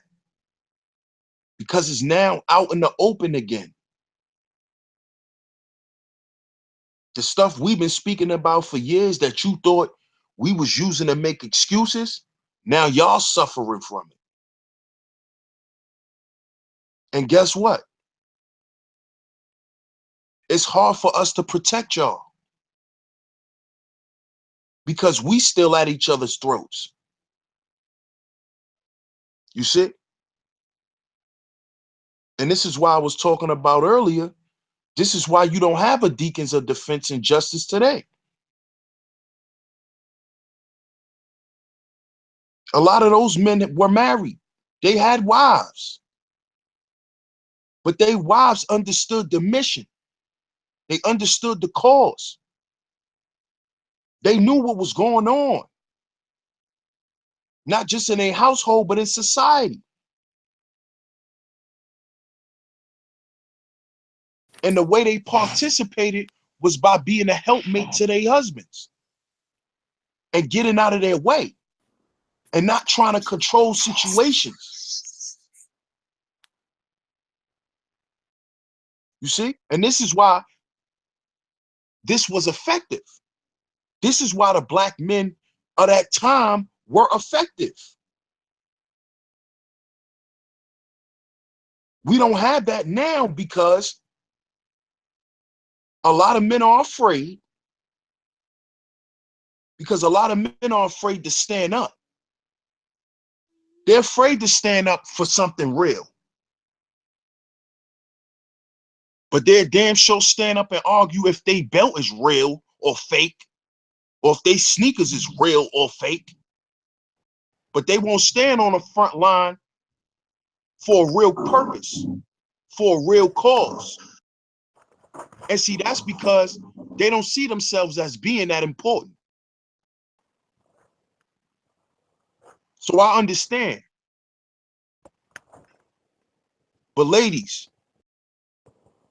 Because it's now out in the open again. The stuff we've been speaking about for years that you thought we was using to make excuses, now y'all suffering from it. And guess what? It's hard for us to protect y'all because we still at each other's throats. You see? And this is why I was talking about earlier. This is why you don't have a Deacons of Defense and Justice today. A lot of those men were married. They had wives. But they wives understood the mission. They understood the cause. They knew what was going on. Not just in their household, but in society. And the way they participated was by being a helpmate to their husbands and getting out of their way and not trying to control situations. You see? And this is why this was effective. This is why the black men of that time were effective. We don't have that now because a lot of men are afraid, because a lot of men are afraid to stand up. They're afraid to stand up for something real. But they're damn sure stand up and argue if they belt is real or fake, or if they sneakers is real or fake. But they won't stand on the front line for a real purpose, for a real cause. And see, that's because they don't see themselves as being that important. So I understand. But ladies,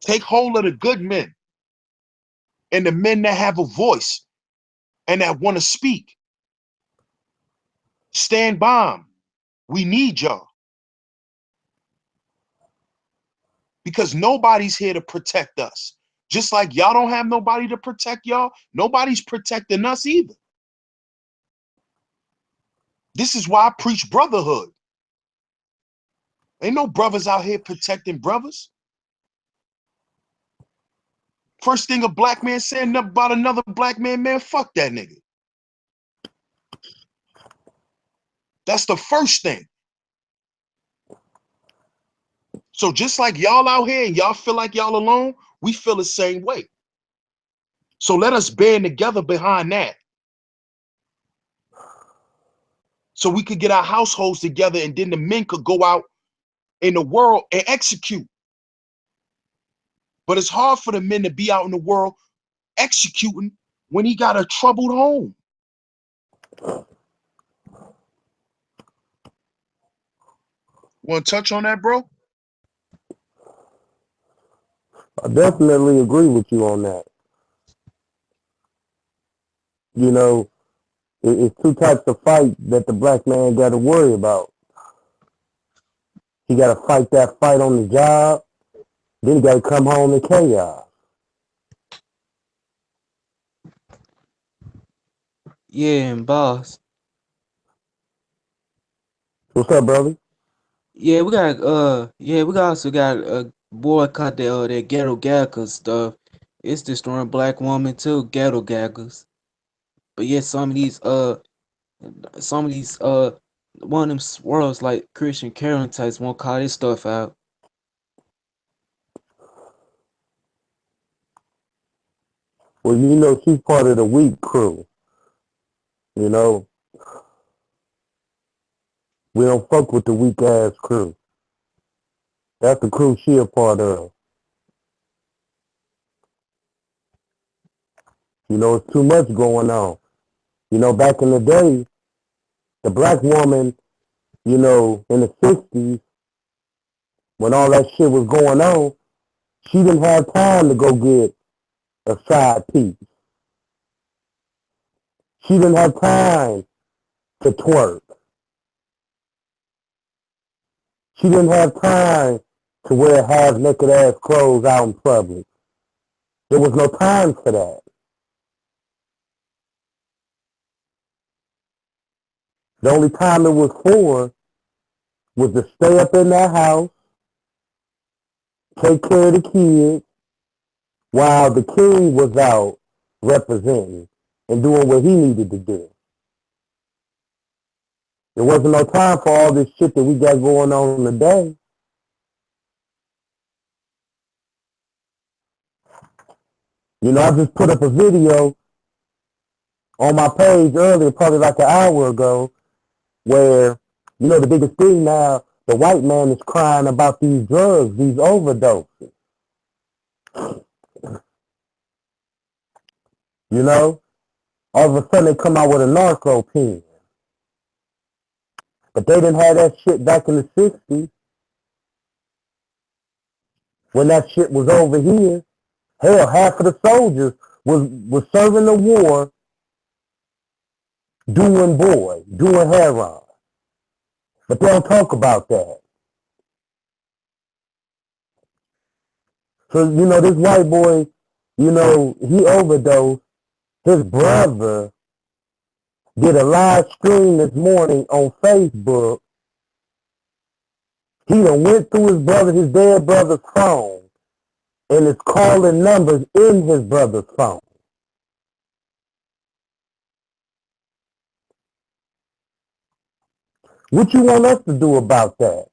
take hold of the good men and the men that have a voice and that want to speak. Stand by them. We need y'all. Because nobody's here to protect us. Just like y'all don't have nobody to protect y'all, nobody's protecting us either. This is why I preach brotherhood. Ain't no brothers out here protecting brothers. First thing a black man saying about another black man, man, fuck that nigga. That's the first thing. So just like y'all out here and y'all feel like y'all alone, we feel the same way. So let us band together behind that. So we could get our households together and then the men could go out in the world and execute. But it's hard for the men to be out in the world executing when he got a troubled home. Want to touch on that, bro? I definitely agree with you on that. You know, it's two types of fight that the black man got to worry about. He got to fight that fight on the job, then he got to come home in chaos. Yeah, and boss. What's up, brother? Yeah, we also got boycott that ghetto gaggers stuff. It's destroying black women too, ghetto gaggers. But yeah, some of these one of them swirls like Christian Carolyn types won't call this stuff out. Well, you know, she's part of the weak crew. You know, we don't fuck with the weak ass crew. That's the crew she a part of. You know, it's too much going on. You know, back in the day, the black woman, you know, in the 60s, when all that shit was going on, she didn't have time to go get a side piece. She didn't have time to twerk. She didn't have time to wear half-naked ass clothes out in public. There was no time for that. The only time it was for was to stay up in that house, take care of the kids, while the king was out representing and doing what he needed to do. There wasn't no time for all this shit that we got going on today. You know, I just put up a video on my page earlier, probably like an hour ago, where, you know, the biggest thing now, the white man is crying about these drugs, these overdoses. You know, all of a sudden they come out with a narco pen. But they didn't have that shit back in the 60s when that shit was over here. Hell, half of the soldiers was serving the war doing heroin. But they don't talk about that. So, you know, this white boy, you know, he overdosed. His brother did a live stream this morning on Facebook. He done went through his dead brother's phone and is calling numbers in his brother's phone. What you want us to do about that?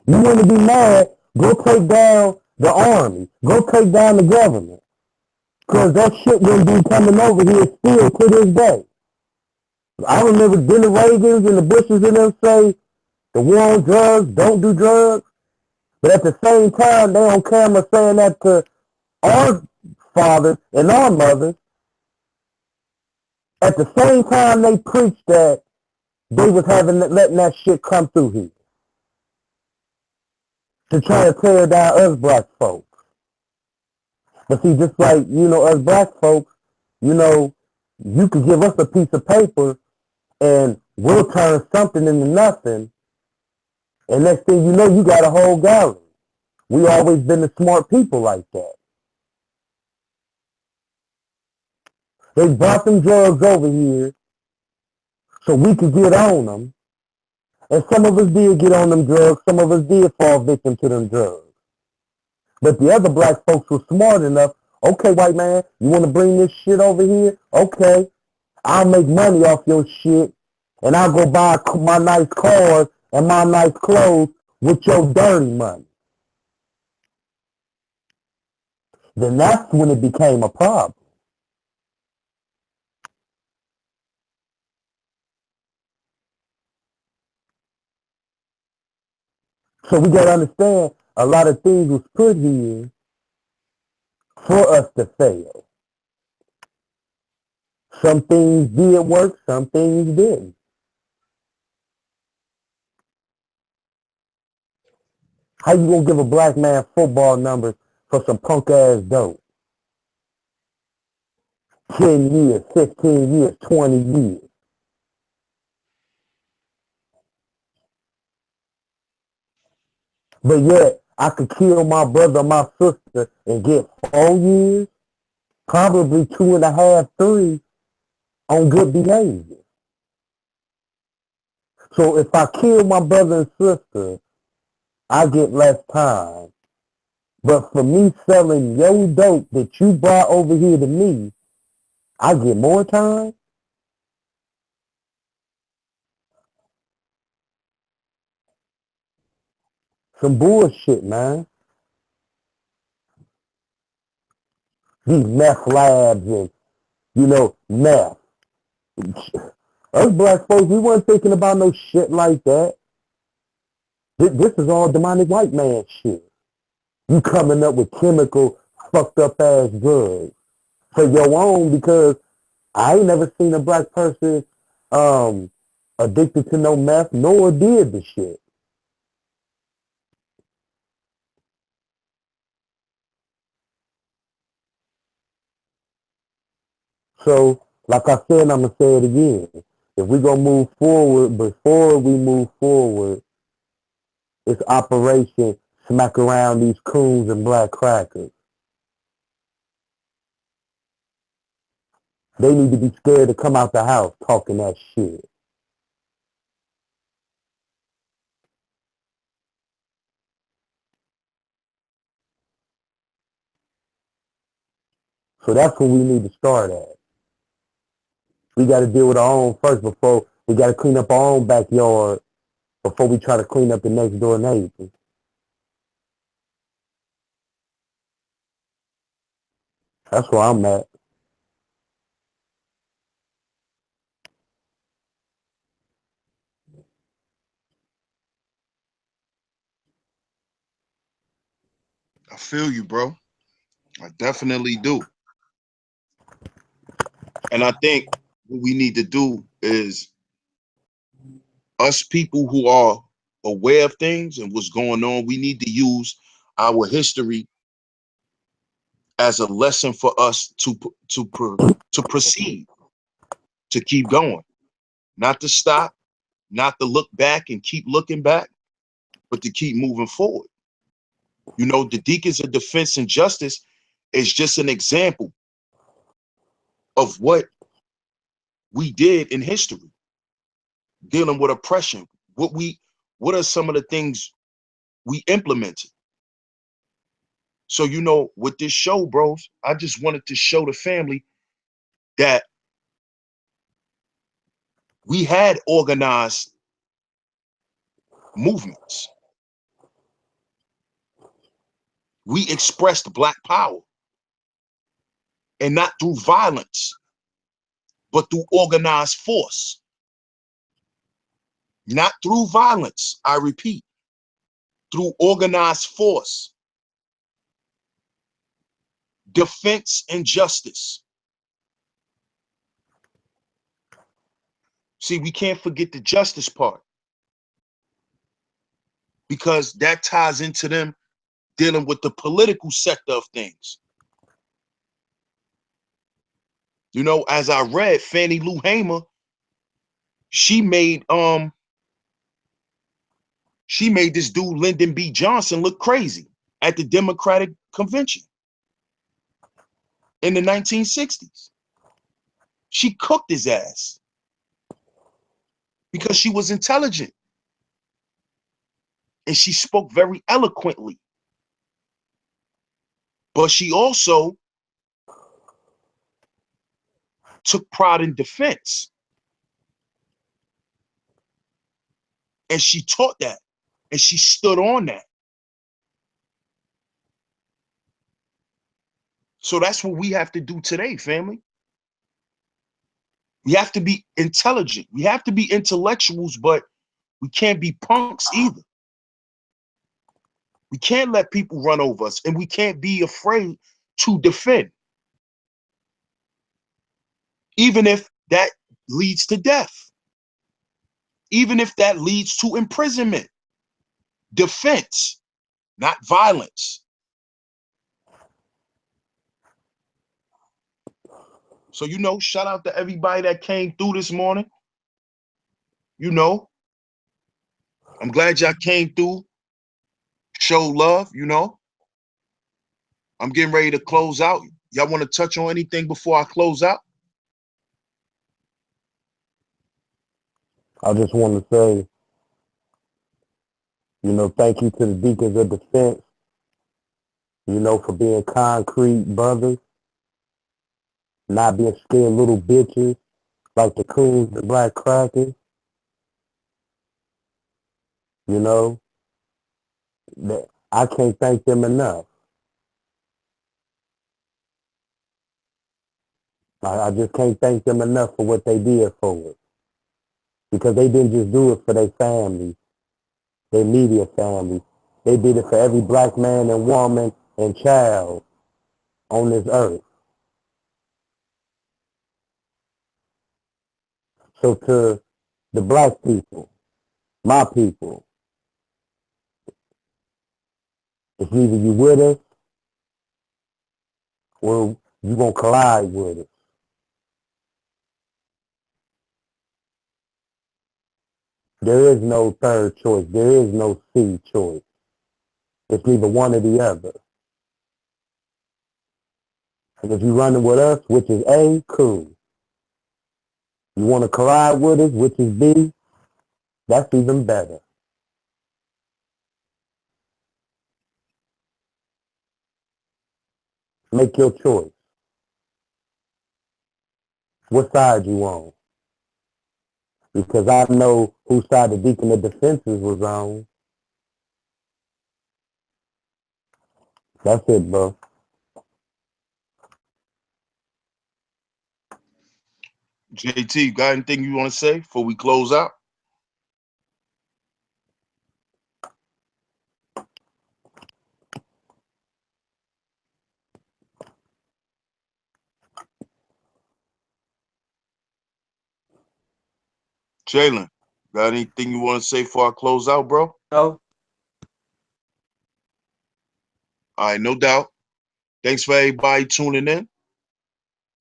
You want to be mad, go take down the army. Go take down the government. Because that shit will be coming over here still to this day. I remember the Reagans and the Bushes and them say, the war on drugs, don't do drugs. But at the same time, they on camera saying that to our fathers and our mothers. At the same time, they preached that they was letting that shit come through here to try to tear down us black folks. But see, just like, you know, us black folks, you know, you could give us a piece of paper and we'll turn something into nothing. And next thing you know, you got a whole gallery. We always been the smart people like that. They brought them drugs over here so we could get on them. And some of us did get on them drugs. Some of us did fall victim to them drugs. But the other black folks were smart enough. Okay, white man, you want to bring this shit over here? Okay, I'll make money off your shit. And I'll go buy my nice cars and my nice clothes with your dirty money. Then that's when it became a problem. So we got to understand a lot of things was put here for us to fail. Some things did work, some things didn't. How you gonna give a black man football numbers for some punk ass dope? 10 years, 15 years, 20 years. But yet, I could kill my brother or my sister and get 4 years, probably 2.5, 3 on good behavior. So if I kill my brother and sister, I get less time. But for me selling your dope that you brought over here to me, I get more time. Some bullshit, man. these meth labs and, meth. Us black folks, we weren't thinking about no shit like that. This is all demonic white man shit. You coming up with chemical fucked up ass drugs for your own, because I ain't never seen a black person addicted to no meth, nor did the shit. So, like I said, I'm gonna say it again. If we gonna move forward, before we move forward, it's Operation Smack Around These Coons and Black Crackers. They need to be scared to come out the house talking that shit. So that's what we need to start at. We got to deal with our own first before we got to clean up our own backyard before we try to clean up the next door neighbor. That's where I'm at. I feel you, bro. I definitely do. And I think what we need to do is, us people who are aware of things and what's going on, we need to use our history as a lesson for us to proceed, to keep going, not to stop, not to look back and keep looking back, but to keep moving forward. The Deacons of Defense and Justice is just an example of what we did in history, dealing with oppression. What are some of the things we implemented? So, with this show, bros, I just wanted to show the family that we had organized movements. We expressed Black power, and not through violence, but through organized force. Not through violence, I repeat, through organized force, defense, and justice. See, we can't forget the justice part, because that ties into them dealing with the political sector of things. As I read, Fannie Lou Hamer, she made this dude Lyndon B. Johnson look crazy at the Democratic Convention in the 1960s. She cooked his ass because she was intelligent and she spoke very eloquently. But she also took pride in defense. And she taught that. And she stood on that. So that's what we have to do today, family. We have to be intelligent. We have to be intellectuals, but we can't be punks either. We can't let people run over us, and we can't be afraid to defend, even if that leads to death, even if that leads to imprisonment. Defense, not violence. So, shout out to everybody that came through this morning. I'm glad y'all came through, show love. I'm getting ready to close out. Y'all want to touch on anything before I close out? I just want to say, thank you to the Deacons of Defense, for being concrete brothers, not being scared little bitches like the coons and black crackers. That I can't thank them enough. I just can't thank them enough for what they did for us. Because they didn't just do it for their family, their immediate family. They did it for every black man and woman and child on this earth. So to the black people, my people, it's either you with us or you gonna collide with us. There is no third choice. There is no C choice. It's either one or the other. And if you're running with us, which is A, cool. You want to collide with us, which is B, that's even better. Make your choice. What side you on? Because I know whose side the Deacon of Defenses was on. That's it, bro. JT, got anything you want to say before we close out? Jalen, got anything you want to say before I close out, bro? No. All right, no doubt. Thanks for everybody tuning in.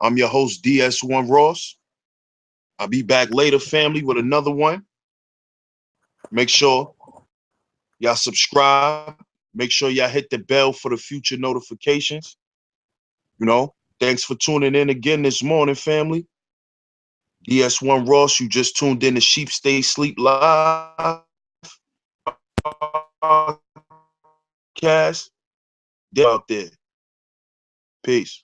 I'm your host, DS1 Ross. I'll be back later, family, with another one. Make sure y'all subscribe. Make sure y'all hit the bell for the future notifications. You know, thanks for tuning in again this morning, family. DS1 Ross, you just tuned in to Sheep Stay Sleep Live podcast. They're out there. Peace.